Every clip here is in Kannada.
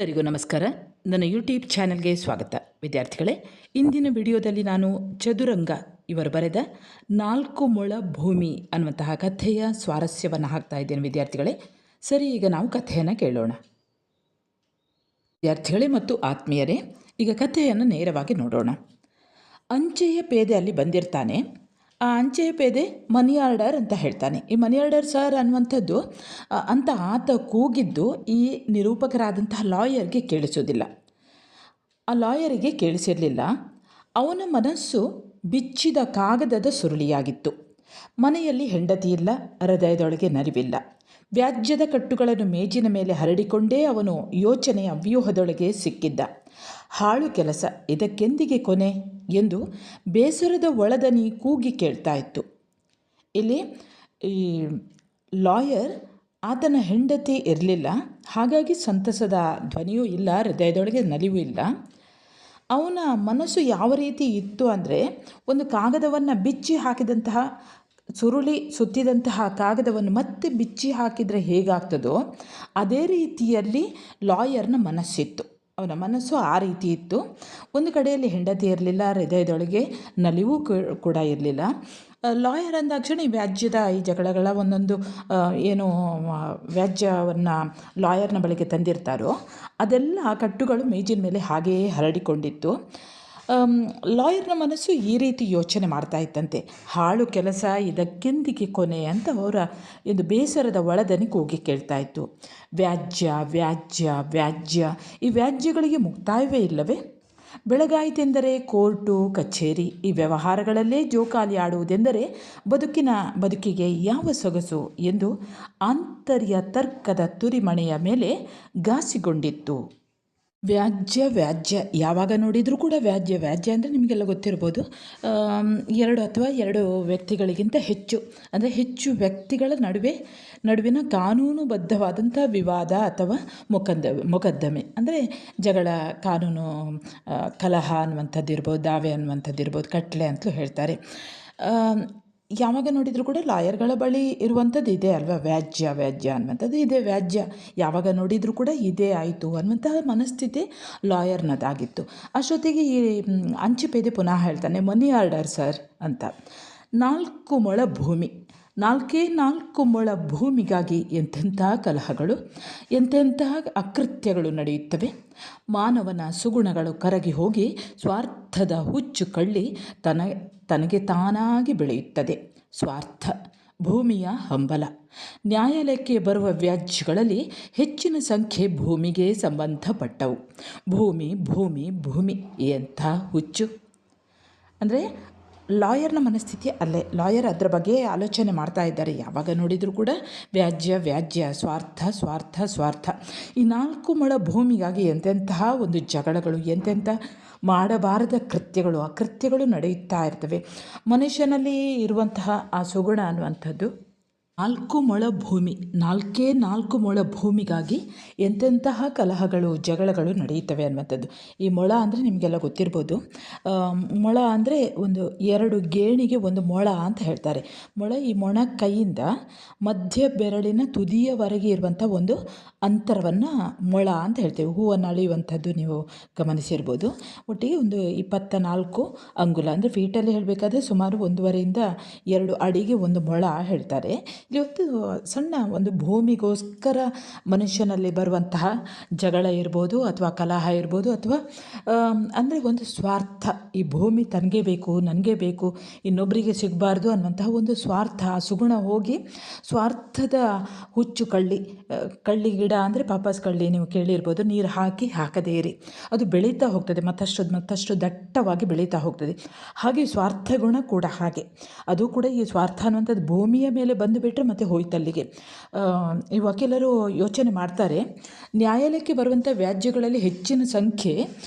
ಎಲ್ಲರಿಗೂ ನಮಸ್ಕಾರ. ನನ್ನ ಯೂಟ್ಯೂಬ್ ಚಾನೆಲ್ಗೆ ಸ್ವಾಗತ. ವಿದ್ಯಾರ್ಥಿಗಳೇ, ಇಂದಿನ ವಿಡಿಯೋದಲ್ಲಿ ನಾನು ಚದುರಂಗ ಇವರು ಬರೆದ 4 ಮೊಳ ಭೂಮಿ ಅನ್ನುವಂತಹ ಕಥೆಯ ಸ್ವಾರಸ್ಯವನ್ನು ಹಾಕ್ತಾ ಇದ್ದೇನೆ ವಿದ್ಯಾರ್ಥಿಗಳೇ. ಸರಿ, ಈಗ ನಾವು ಕಥೆಯನ್ನು ಕೇಳೋಣ. ವಿದ್ಯಾರ್ಥಿಗಳೇ ಮತ್ತು ಆತ್ಮೀಯರೇ, ಈಗ ಕಥೆಯನ್ನು ನೇರವಾಗಿ ನೋಡೋಣ. ಅಂಚೆಯ ಪೇದೆ ಅಲ್ಲಿ ಬಂದಿರ್ತಾನೆ. ಆ ಅಂಚೆಯ ಪೇದೆ ಮನಿ ಆರ್ಡರ್ ಅಂತ ಹೇಳ್ತಾನೆ. ಈ ಮನಿ ಆರ್ಡರ್ ಸರ್ ಅನ್ನುವಂಥದ್ದು ಅಂತ ಆತ ಕೂಗಿದ್ದು ಈ ನಿರೂಪಕರಾದಂತಹ ಲಾಯರ್ಗೆ ಕೇಳಿಸೋದಿಲ್ಲ. ಆ ಲಾಯರಿಗೆ ಕೇಳಿಸಿರಲಿಲ್ಲ. ಅವನ ಮನಸ್ಸು ಬಿಚ್ಚಿದ ಕಾಗದದ ಸುರುಳಿಯಾಗಿತ್ತು. ಮನೆಯಲ್ಲಿ ಹೆಂಡತಿ ಇಲ್ಲ, ಹೃದಯದೊಳಗೆ ನರಿವಿಲ್ಲ. ವ್ಯಾಜ್ಯದ ಕಟ್ಟುಗಳನ್ನು ಮೇಜಿನ ಮೇಲೆ ಹರಡಿಕೊಂಡೇ ಅವನು ಯೋಚನೆಯ ವ್ಯೂಹದೊಳಗೆ ಸಿಕ್ಕಿದ್ದ. ಹಾಳು ಕೆಲಸ, ಇದಕ್ಕೆಂದಿಗೆ ಕೊನೆ ಎಂದು ಬೇಸರದ ಒಳದನಿ ಕೂಗಿ ಕೇಳ್ತಾ ಇತ್ತು. ಇಲ್ಲಿ ಈ ಲಾಯರ್ ಆತನ ಹೆಂಡತಿ ಇರಲಿಲ್ಲ, ಹಾಗಾಗಿ ಸಂತಸದ ಧ್ವನಿಯೂ ಇಲ್ಲ, ಹೃದಯದೊಳಗೆ ನಲಿವೂ ಇಲ್ಲ. ಅವನ ಮನಸ್ಸು ಯಾವ ರೀತಿ ಇತ್ತು ಅಂದರೆ, ಒಂದು ಕಾಗದವನ್ನು ಬಿಚ್ಚಿ ಹಾಕಿದಂತಹ, ಸುರುಳಿ ಸುತ್ತಿದಂತಹ ಕಾಗದವನ್ನು ಮತ್ತೆ ಬಿಚ್ಚಿ ಹಾಕಿದರೆ ಹೇಗಾಗ್ತದೋ ಅದೇ ರೀತಿಯಲ್ಲಿ ಲಾಯರ್ನ ಮನಸ್ಸಿತ್ತು. ಅವನ ಮನಸ್ಸು ಆ ರೀತಿ ಇತ್ತು. ಒಂದು ಕಡೆಯಲ್ಲಿ ಹೆಂಡತಿ ಇರಲಿಲ್ಲ, ಹೃದಯದೊಳಗೆ ನಲಿವು ಕೂಡ ಇರಲಿಲ್ಲ. ಲಾಯರ್ ಅಂದಾಕ್ಷಣ ಈ ವ್ಯಾಜ್ಯದ ಈ ಜಗಳಗಳ ಒಂದೊಂದು ಏನು ವ್ಯಾಜ್ಯವನ್ನು ಲಾಯರ್ನ ಬಳಿಗೆ ತಂದಿರ್ತಾರೋ ಅದೆಲ್ಲ ಕಟ್ಟುಗಳು ಮೇಜಿನ ಮೇಲೆ ಹಾಗೆಯೇ ಹರಡಿಕೊಂಡಿತ್ತು. ಲಾಯರ್ನ ಮನಸ್ಸು ಈ ರೀತಿ ಯೋಚನೆ ಮಾಡ್ತಾ ಇತ್ತಂತೆ. ಹಾಳು ಕೆಲಸ, ಇದಕ್ಕೆಂದಿಗೆ ಕೊನೆ ಅಂತ ಅವರ ಒಂದು ಬೇಸರದ ಒಳದನಿ ಕೂಗಿ ಕೇಳ್ತಾ ಇತ್ತು. ವ್ಯಾಜ್ಯ ವ್ಯಾಜ್ಯ ವ್ಯಾಜ್ಯ, ಈ ವ್ಯಾಜ್ಯಗಳಿಗೆ ಮುಕ್ತಾಯವೇ ಇಲ್ಲವೇ? ಬೆಳಗಾಯಿತೆಂದರೆ ಕೋರ್ಟು ಕಚೇರಿ, ಈ ವ್ಯವಹಾರಗಳಲ್ಲೇ ಜೋಕಾಲಿ ಆಡುವುದೆಂದರೆ ಬದುಕಿಗೆ ಯಾವ ಸೊಗಸು ಎಂದು ಆಂತರ್ಯ ತರ್ಕದ ತುರಿಮಣೆಯ ಮೇಲೆ ಘಾಸಿಗೊಂಡಿತ್ತು. ವ್ಯಾಜ್ಯ ವ್ಯಾಜ್ಯ, ಯಾವಾಗ ನೋಡಿದರೂ ಕೂಡ ವ್ಯಾಜ್ಯ ವ್ಯಾಜ್ಯ ಅಂದರೆ ನಿಮಗೆಲ್ಲ ಗೊತ್ತಿರ್ಬೋದು. 2 ಅಥವಾ 2 ವ್ಯಕ್ತಿಗಳಿಗಿಂತ ಹೆಚ್ಚು, ಅಂದರೆ ಹೆಚ್ಚು ವ್ಯಕ್ತಿಗಳ ನಡುವಿನ ಕಾನೂನುಬದ್ಧವಾದಂಥ ವಿವಾದ ಅಥವಾ ಮೊಕದ್ದಮೆ ಅಂದರೆ ಜಗಳ, ಕಾನೂನು ಕಲಹ ಅನ್ನುವಂಥದ್ದು ಇರ್ಬೋದು, ದಾವೆ ಅನ್ನುವಂಥದ್ದು ಇರ್ಬೋದು, ಕಟ್ಲೆ ಅಂತಲೂ ಹೇಳ್ತಾರೆ. ಯಾವಾಗ ನೋಡಿದರೂ ಕೂಡ ಲಾಯರ್ಗಳ ಬಳಿ ಇರುವಂಥದ್ದು ಇದೇ ಅಲ್ವಾ, ವ್ಯಾಜ್ಯ ವ್ಯಾಜ್ಯ ಅನ್ನುವಂಥದ್ದು ಇದೇ ವ್ಯಾಜ್ಯ, ಯಾವಾಗ ನೋಡಿದರೂ ಕೂಡ ಇದೇ ಆಯಿತು ಅನ್ನುವಂತಹ ಮನಸ್ಥಿತಿ ಲಾಯರ್ನದಾಗಿತ್ತು. ಅಷ್ಟೊತ್ತಿಗೆ ಈ ಅಂಚೆಪೇದೆ ಪುನಃ ಹೇಳ್ತಾನೆ, ಮನಿ ಆರ್ಡರ್ ಸರ್ ಅಂತ. 4 ಮೊಳ ಭೂಮಿ, 4 ಮೊಳ ಭೂಮಿಗಾಗಿ ಎಂತೆಂತಹ ಕಲಹಗಳು, ಎಂತೆಂತಹ ಅಕೃತ್ಯಗಳು ನಡೆಯುತ್ತವೆ. ಮಾನವನ ಸುಗುಣಗಳು ಕರಗಿ ಹೋಗಿ ಸ್ವಾರ್ಥದ ಹುಚ್ಚು ಕಳ್ಳಿ ತನಗೆ ತಾನಾಗಿ ಬೆಳೆಯುತ್ತದೆ. ಸ್ವಾರ್ಥ, ಭೂಮಿಯ ಹಂಬಲ. ನ್ಯಾಯಾಲಯಕ್ಕೆ ಬರುವ ವ್ಯಾಜ್ಯಗಳಲ್ಲಿ ಹೆಚ್ಚಿನ ಸಂಖ್ಯೆ ಭೂಮಿಗೆ ಸಂಬಂಧಪಟ್ಟವು. ಭೂಮಿ ಭೂಮಿ ಭೂಮಿ, ಎಂಥ ಹುಚ್ಚು! ಅಂದರೆ ಲಾಯರ್ನ ಮನಸ್ಥಿತಿ ಅಲ್ಲೇ. ಲಾಯರ್ ಅದರ ಬಗ್ಗೆ ಆಲೋಚನೆ ಮಾಡ್ತಾ ಇದ್ದಾರೆ. ಯಾವಾಗ ನೋಡಿದರೂ ಕೂಡ ವ್ಯಾಜ್ಯ ವ್ಯಾಜ್ಯ, ಸ್ವಾರ್ಥ ಸ್ವಾರ್ಥ ಸ್ವಾರ್ಥ. ಈ 4 ಮೊಳ ಭೂಮಿಗಾಗಿ ಎಂತೆಂತಹ ಒಂದು ಜಗಳಗಳು, ಎಂತೆಂಥ ಮಾಡಬಾರದ ಅಕೃತ್ಯಗಳು ನಡೆಯುತ್ತಾ ಇರ್ತವೆ. ಮನುಷ್ಯನಲ್ಲಿ ಇರುವಂತಹ ಆ ಸುಗುಣ ಅನ್ನುವಂಥದ್ದು 4 ಮೊಳ ಭೂಮಿ, 4 ಮೊಳ ಭೂಮಿಗಾಗಿ ಎಂತೆಂತಹ ಕಲಹಗಳು, ಜಗಳಗಳು ನಡೆಯುತ್ತವೆ ಅನ್ನುವಂಥದ್ದು. ಈ ಮೊಳ ಅಂದರೆ ನಿಮಗೆಲ್ಲ ಗೊತ್ತಿರ್ಬೋದು. ಮೊಳ ಅಂದರೆ ಒಂದು 2 ಗೇಣಿಗೆ 1 ಮೊಳ ಅಂತ ಹೇಳ್ತಾರೆ. ಮೊಳ, ಈ ಮೊಣ ಕೈಯಿಂದ ಮಧ್ಯ ಬೆರಳಿನ ತುದಿಯವರೆಗೆ ಇರುವಂಥ ಒಂದು ಅಂತರವನ್ನು ಮೊಳ ಅಂತ ಹೇಳ್ತೇವೆ. ಹೂವನ್ನು ಅಳೆಯುವಂಥದ್ದು ನೀವು ಗಮನಿಸಿರ್ಬೋದು. ಒಟ್ಟಿಗೆ ಒಂದು 24 ಅಂಗುಲ, ಅಂದರೆ ಫೀಟಲ್ಲಿ ಹೇಳಬೇಕಾದ್ರೆ ಸುಮಾರು 1.5 ಇಂದ 2 ಅಡಿಗೆ 1 ಮೊಳ ಹೇಳ್ತಾರೆ. ಇಲ್ಲಿ ಸಣ್ಣ ಒಂದು ಭೂಮಿಗೋಸ್ಕರ ಮನುಷ್ಯನಲ್ಲಿ ಬರುವಂತಹ ಜಗಳ ಇರ್ಬೋದು, ಅಥವಾ ಕಲಹ ಇರ್ಬೋದು, ಅಥವಾ ಅಂದರೆ ಒಂದು ಸ್ವಾರ್ಥ. ಈ ಭೂಮಿ ತನಗೆ ಬೇಕು, ನನಗೆ ಬೇಕು, ಇನ್ನೊಬ್ಬರಿಗೆ ಸಿಗಬಾರ್ದು ಅನ್ನುವಂತಹ ಒಂದು ಸ್ವಾರ್ಥ, ಸುಗುಣ ಹೋಗಿ ಸ್ವಾರ್ಥದ ಹುಚ್ಚು ಕಳ್ಳಿ ಗಿಡ ಅಂದರೆ ಪಾಪಸ್ ಕಳ್ಳಿ, ನೀವು ಕೇಳಿರ್ಬೋದು. ನೀರು ಹಾಕದೇ ಇರಿ, ಅದು ಬೆಳೀತಾ ಹೋಗ್ತದೆ, ಮತ್ತಷ್ಟು ದಟ್ಟವಾಗಿ ಬೆಳೀತಾ ಹೋಗ್ತದೆ. ಹಾಗೆ ಸ್ವಾರ್ಥ ಗುಣ ಕೂಡ ಹಾಗೆ. ಅದು ಕೂಡ ಈ ಸ್ವಾರ್ಥ ಅನ್ನುವಂಥದ್ದು ಭೂಮಿಯ ಮೇಲೆ ಬಂದು ಬಿಟ್ಟರೆ ಮತ್ತೆ ಹೋಯ್ತಲ್ಲಿಗೆ. ಈ ವಕೀಲರು ಯೋಚನೆ ಮಾಡ್ತಾರೆ, ನ್ಯಾಯಾಲಯಕ್ಕೆ ಬರುವಂಥ ವ್ಯಾಜ್ಯಗಳಲ್ಲಿ ಹೆಚ್ಚಿನ ಸಂಖ್ಯೆ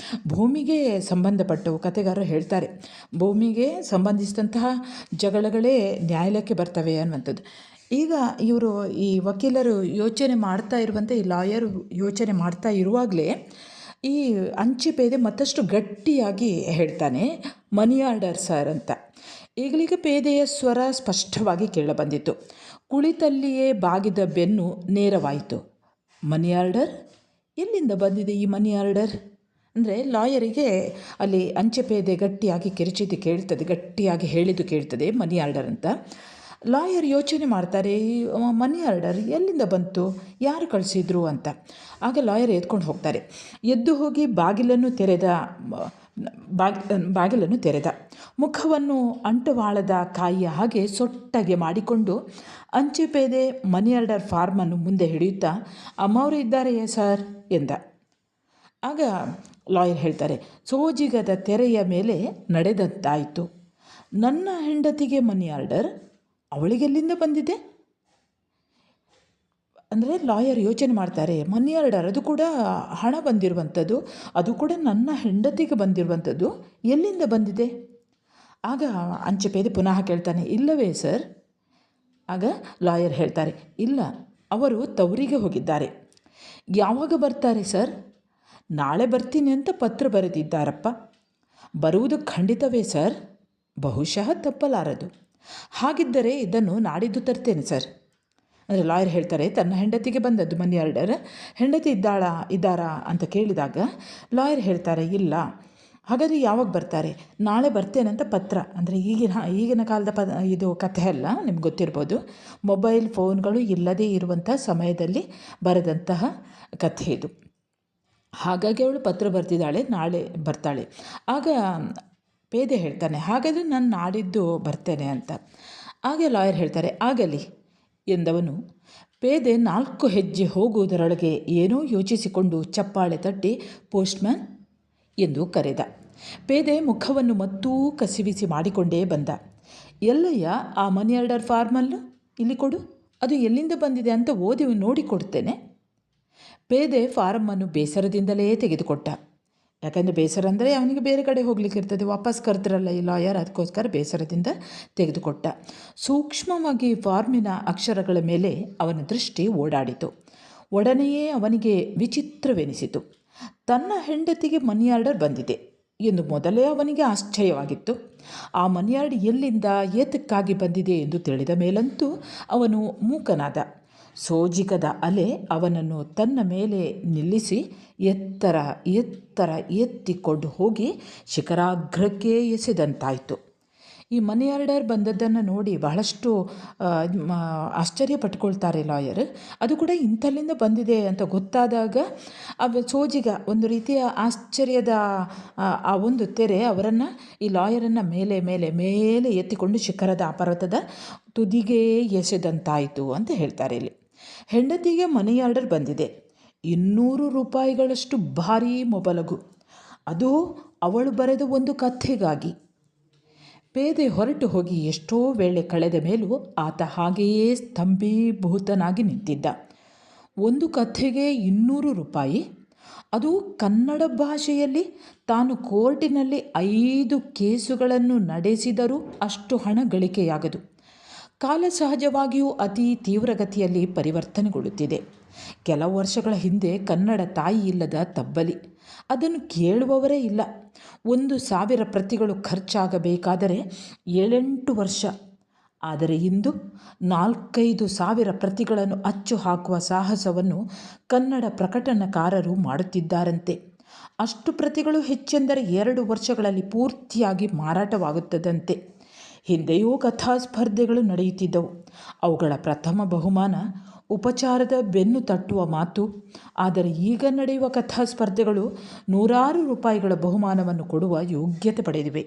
ಭೂಮಿಗೆ ಸಂಬಂಧಪಟ್ಟವು. ಕಥೆಗಾರರು ಹೇಳ್ತಾರೆ, ಭೂಮಿಗೆ ಸಂಬಂಧಿಸಿದಂತಹ ಜಗಳಗಳೇ ನ್ಯಾಯಾಲಯಕ್ಕೆ ಬರ್ತವೆ ಅನ್ನುವಂಥದ್ದು. ಈಗ ಈ ವಕೀಲರು ಯೋಚನೆ ಮಾಡ್ತಾ ಇರುವಂಥ, ಈ ಲಾಯರ್ ಯೋಚನೆ ಮಾಡ್ತಾ ಇರುವಾಗಲೇ ಈ ಅಂಚೆಪೇದೆ ಮತ್ತಷ್ಟು ಗಟ್ಟಿಯಾಗಿ ಹೇಳ್ತಾನೆ, ಮನಿ ಆರ್ಡರ್ ಸರ್ ಅಂತ. ಈಗಲೀಗ ಪೇದೆಯ ಸ್ವರ ಸ್ಪಷ್ಟವಾಗಿ ಕೇಳಬಂದಿತು. ಕುಳಿತಲ್ಲಿಯೇ ಬಾಗಿದ ಬೆನ್ನು ನೇರವಾಯಿತು. ಮನಿ ಆರ್ಡರ್ ಎಲ್ಲಿಂದ ಬಂದಿದೆ ಈ ಮನಿ ಆರ್ಡರ್ ಅಂದರೆ ಲಾಯರಿಗೆ ಅಲ್ಲಿ ಅಂಚೆ ಪೇದೆ ಗಟ್ಟಿಯಾಗಿ ಕಿರುಚಿದ್ದು ಕೇಳ್ತದೆ, ಗಟ್ಟಿಯಾಗಿ ಹೇಳಿದ್ದು ಕೇಳ್ತದೆ ಮನಿ ಆರ್ಡರ್ ಅಂತ. ಲಾಯರ್ ಯೋಚನೆ ಮಾಡ್ತಾರೆ, ಈ ಮನಿ ಆರ್ಡರ್ ಎಲ್ಲಿಂದ ಬಂತು, ಯಾರು ಕಳಿಸಿದ್ರು ಅಂತ. ಆಗ ಲಾಯರ್ ಎದ್ಕೊಂಡು ಹೋಗ್ತಾರೆ. ಎದ್ದು ಹೋಗಿ ಬಾಗಿಲನ್ನು ತೆರೆದ ಮುಖವನ್ನು ಅಂಟುವಾಳದ ಕಾಯಿಯ ಹಾಗೆ ಸೊಟ್ಟಾಗೆ ಮಾಡಿಕೊಂಡು ಅಂಚೆ ಪೇದೆ ಮನಿ ಆರ್ಡರ್ ಫಾರ್ಮನ್ನು ಮುಂದೆ ಹಿಡಿಯುತ್ತಾ, ಅಮ್ಮವರು ಇದ್ದಾರೆಯೇ ಸರ್ ಎಂದ. ಆಗ ಲಾಯರ್ ಹೇಳ್ತಾರೆ, ಸೋಜಿಗದ ತೆರೆಯ ಮೇಲೆ ನಡೆದಂತಾಯಿತು. ನನ್ನ ಹೆಂಡತಿಗೆ ಮನಿ ಆರ್ಡರ್, ಅವಳಿಗೆಲ್ಲಿಂದ ಬಂದಿದೆ? ಅಂದರೆ ಲಾಯರ್ ಯೋಚನೆ ಮಾಡ್ತಾರೆ, ಮನಿ ಆರ್ಡರ್ ಅದು ಕೂಡ ಹಣ ಬಂದಿರುವಂಥದ್ದು, ಅದು ಕೂಡ ನನ್ನ ಹೆಂಡತಿಗೆ ಬಂದಿರುವಂಥದ್ದು, ಎಲ್ಲಿಂದ ಬಂದಿದೆ? ಆಗ ಅಂಚೆ ಪೇದೆ ಪುನಃ ಕೇಳ್ತಾನೆ, ಇಲ್ಲವೇ ಸರ್? ಆಗ ಲಾಯರ್ ಹೇಳ್ತಾರೆ, ಇಲ್ಲ, ಅವರು ತವರಿಗೆ ಹೋಗಿದ್ದಾರೆ. ಯಾವಾಗ ಬರ್ತಾರೆ ಸರ್? ನಾಳೆ ಬರ್ತೀನಿ ಅಂತ ಪತ್ರ ಬರೆದಿದ್ದಾರಪ್ಪ. ಬರುವುದು ಖಂಡಿತವೇ ಸರ್? ಬಹುಶಃ ತಪ್ಪಲಾರದು. ಹಾಗಿದ್ದರೆ ಇದನ್ನು ನಾಡಿದ್ದು ತರ್ತೇನೆ ಸರ್. ಅಂದರೆ ಲಾಯರ್ ಹೇಳ್ತಾರೆ, ತನ್ನ ಹೆಂಡತಿಗೆ ಬಂದದ್ದು ಮನಿ ಆರ್ಡರ್, ಹೆಂಡತಿ ಇದ್ದಾರಾ ಅಂತ ಕೇಳಿದಾಗ ಲಾಯರ್ ಹೇಳ್ತಾರೆ, ಇಲ್ಲ. ಹಾಗಾದರೆ ಯಾವಾಗ ಬರ್ತಾರೆ? ನಾಳೆ ಬರ್ತೇನಂತ ಪತ್ರ. ಅಂದರೆ ಈಗಿನ ಕಾಲದ ಇದು ಕಥೆ ಅಲ್ಲ, ನಿಮ್ಗೆ ಗೊತ್ತಿರ್ಬೋದು. ಮೊಬೈಲ್ ಫೋನ್ಗಳು ಇಲ್ಲದೇ ಇರುವಂಥ ಸಮಯದಲ್ಲಿ ಬರೆದಂತಹ ಕಥೆ ಇದು. ಹಾಗಾಗಿ ಅವಳು ಪತ್ರ ಬರ್ತಿದ್ದಾಳೆ, ನಾಳೆ ಬರ್ತಾಳೆ. ಆಗ ಪೇದೆ ಹೇಳ್ತಾನೆ, ಹಾಗಾದರೆ ನಾನು ನಾಡಿದ್ದು ಬರ್ತೇನೆ ಅಂತ. ಆಗ ಲಾಯರ್ ಹೇಳ್ತಾರೆ, ಆಗಲಿ ಎಂದವನು ಪೇದೆ 4 ಹೆಜ್ಜೆ ಹೋಗುವುದರೊಳಗೆ ಏನೋ ಯೋಚಿಸಿಕೊಂಡು ಚಪ್ಪಾಳೆ ತಟ್ಟಿ ಪೋಸ್ಟ್ಮ್ಯಾನ್ ಎಂದು ಕರೆದ. ಪೇದೆ ಮುಖವನ್ನು ಮತ್ತೂ ಕಸಿವಿಸಿ ಮಾಡಿಕೊಂಡೇ ಬಂದ. ಎಲ್ಲಯ್ಯ ಆ ಮನಿ ಆರ್ಡರ್ ಫಾರ್ಮನ್ನು ಇಲ್ಲಿ ಕೊಡು, ಅದು ಎಲ್ಲಿಂದ ಬಂದಿದೆ ಅಂತ ಓದಿ ನೋಡಿಕೊಡ್ತೇನೆ. ಪೇದೆ ಫಾರಮ್ಮನ್ನು ಬೇಸರದಿಂದಲೇ ತೆಗೆದುಕೊಟ್ಟ. ಯಾಕಂದರೆ ಬೇಸರ ಅಂದರೆ ಅವನಿಗೆ ಬೇರೆ ಕಡೆ ಹೋಗ್ಲಿಕ್ಕಿರ್ತದೆ, ವಾಪಸ್ ಕರೆದ್ರಲ್ಲ ಈ ಲಾಯರ್, ಅದಕ್ಕೋಸ್ಕರ ಬೇಸರದಿಂದ ತೆಗೆದುಕೊಟ್ಟ. ಸೂಕ್ಷ್ಮವಾಗಿ ಫಾರ್ಮಿನ ಅಕ್ಷರಗಳ ಮೇಲೆ ಅವನ ದೃಷ್ಟಿ ಓಡಾಡಿತು. ಒಡನೆಯೇ ಅವನಿಗೆ ವಿಚಿತ್ರವೆನಿಸಿತು. ತನ್ನ ಹೆಂಡತಿಗೆ ಮನಿ ಆರ್ಡರ್ ಬಂದಿದೆ ಎಂದು ಮೊದಲೇ ಅವನಿಗೆ ಆಶ್ಚರ್ಯವಾಗಿತ್ತು. ಆ ಮನಿ ಆರ್ಡರ್ ಎಲ್ಲಿಂದ, ಏತಕ್ಕಾಗಿ ಬಂದಿದೆ ಎಂದು ತಿಳಿದ ಮೇಲಂತೂ ಅವನು ಮೂಕನಾದ. ಸೋಜಿಗದ ಅಲೆ ಅವನನ್ನು ತನ್ನ ಮೇಲೆ ನಿಲ್ಲಿಸಿ ಎತ್ತಿಕೊಂಡು ಹೋಗಿ ಶಿಖರಾಗ್ರಕ್ಕೆ ಎಸೆದಂತಾಯಿತು. ಈ ಮನಿ ಆರ್ಡರ್ ಬಂದದ್ದನ್ನು ನೋಡಿ ಬಹಳಷ್ಟು ಆಶ್ಚರ್ಯಪಟ್ಕೊಳ್ತಾರೆ ಲಾಯರ್. ಅದು ಕೂಡ ಇಂಥಲ್ಲಿಂದ ಬಂದಿದೆ ಅಂತ ಗೊತ್ತಾದಾಗ ಸೋಜಿಗ ಒಂದು ರೀತಿಯ ಆಶ್ಚರ್ಯದ ಆ ಒಂದು ತೆರೆ ಅವರನ್ನು, ಈ ಲಾಯರನ್ನು ಮೇಲೆ ಮೇಲೆ ಮೇಲೆ ಎತ್ತಿಕೊಂಡು ಶಿಖರದ ಪರ್ವತದ ತುದಿಗೆ ಎಸೆದಂತಾಯಿತು ಅಂತ ಹೇಳ್ತಾರೆ ಇಲ್ಲಿ. ಹೆಂಡತಿಗೆ ಮನಿ ಆರ್ಡರ್ ಬಂದಿದೆ, 200 ರೂಪಾಯಿಗಳಷ್ಟು ಭಾರೀ ಮೊಬಲಗು, ಅದು ಅವಳು ಬರೆದ ಒಂದು ಕಥೆಗಾಗಿ. ಪೇದೆ ಹೊರಟು ಹೋಗಿ ಎಷ್ಟೋ ವೇಳೆ ಕಳೆದ ಮೇಲೂ ಆತ ಹಾಗೆಯೇ ಸ್ತಂಭೀಭೂತನಾಗಿ ನಿಂತಿದ್ದ. ಒಂದು ಕಥೆಗೆ 200 ರೂಪಾಯಿ, ಅದು ಕನ್ನಡ ಭಾಷೆಯಲ್ಲಿ ತಾನು ಕೋರ್ಟಿನಲ್ಲಿ 5 ಕೇಸುಗಳನ್ನು ನಡೆಸಿದರೂ ಅಷ್ಟು ಹಣ ಗಳಿಕೆಯಾಗದು. ಕಾಲ ಸಹಜವಾಗಿಯೂ ಅತಿ ತೀವ್ರಗತಿಯಲ್ಲಿ ಪರಿವರ್ತನೆಗೊಳ್ಳುತ್ತಿದೆ. ಕೆಲವು ವರ್ಷಗಳ ಹಿಂದೆ ಕನ್ನಡ ತಾಯಿ ಇಲ್ಲದ ತಬ್ಬಲಿ, ಅದನ್ನು ಕೇಳುವವರೇ ಇಲ್ಲ. 1,000 ಪ್ರತಿಗಳು ಖರ್ಚಾಗಬೇಕಾದರೆ 7-8 ವರ್ಷ. ಆದರೆ ಇಂದು 4-5 ಸಾವಿರ ಪ್ರತಿಗಳನ್ನು ಅಚ್ಚು ಹಾಕುವ ಸಾಹಸವನ್ನು ಕನ್ನಡ ಪ್ರಕಟಣಕಾರರು ಮಾಡುತ್ತಿದ್ದಾರಂತೆ. ಅಷ್ಟು ಪ್ರತಿಗಳು ಹೆಚ್ಚೆಂದರೆ 2 ವರ್ಷಗಳಲ್ಲಿ ಪೂರ್ತಿಯಾಗಿ ಮಾರಾಟವಾಗುತ್ತದಂತೆ. ಹಿಂದೆಯೂ ಕಥಾಸ್ಪರ್ಧೆಗಳು ನಡೆಯುತ್ತಿದ್ದವು. ಅವುಗಳ ಪ್ರಥಮ ಬಹುಮಾನ ಉಪಚಾರದ ಬೆನ್ನು ತಟ್ಟುವ ಮಾತು. ಆದರೆ ಈಗ ನಡೆಯುವ ಕಥಾಸ್ಪರ್ಧೆಗಳು 100 ರೂಪಾಯಿಗಳ ಬಹುಮಾನವನ್ನು ಕೊಡುವ ಯೋಗ್ಯತೆ ಪಡೆದಿವೆ.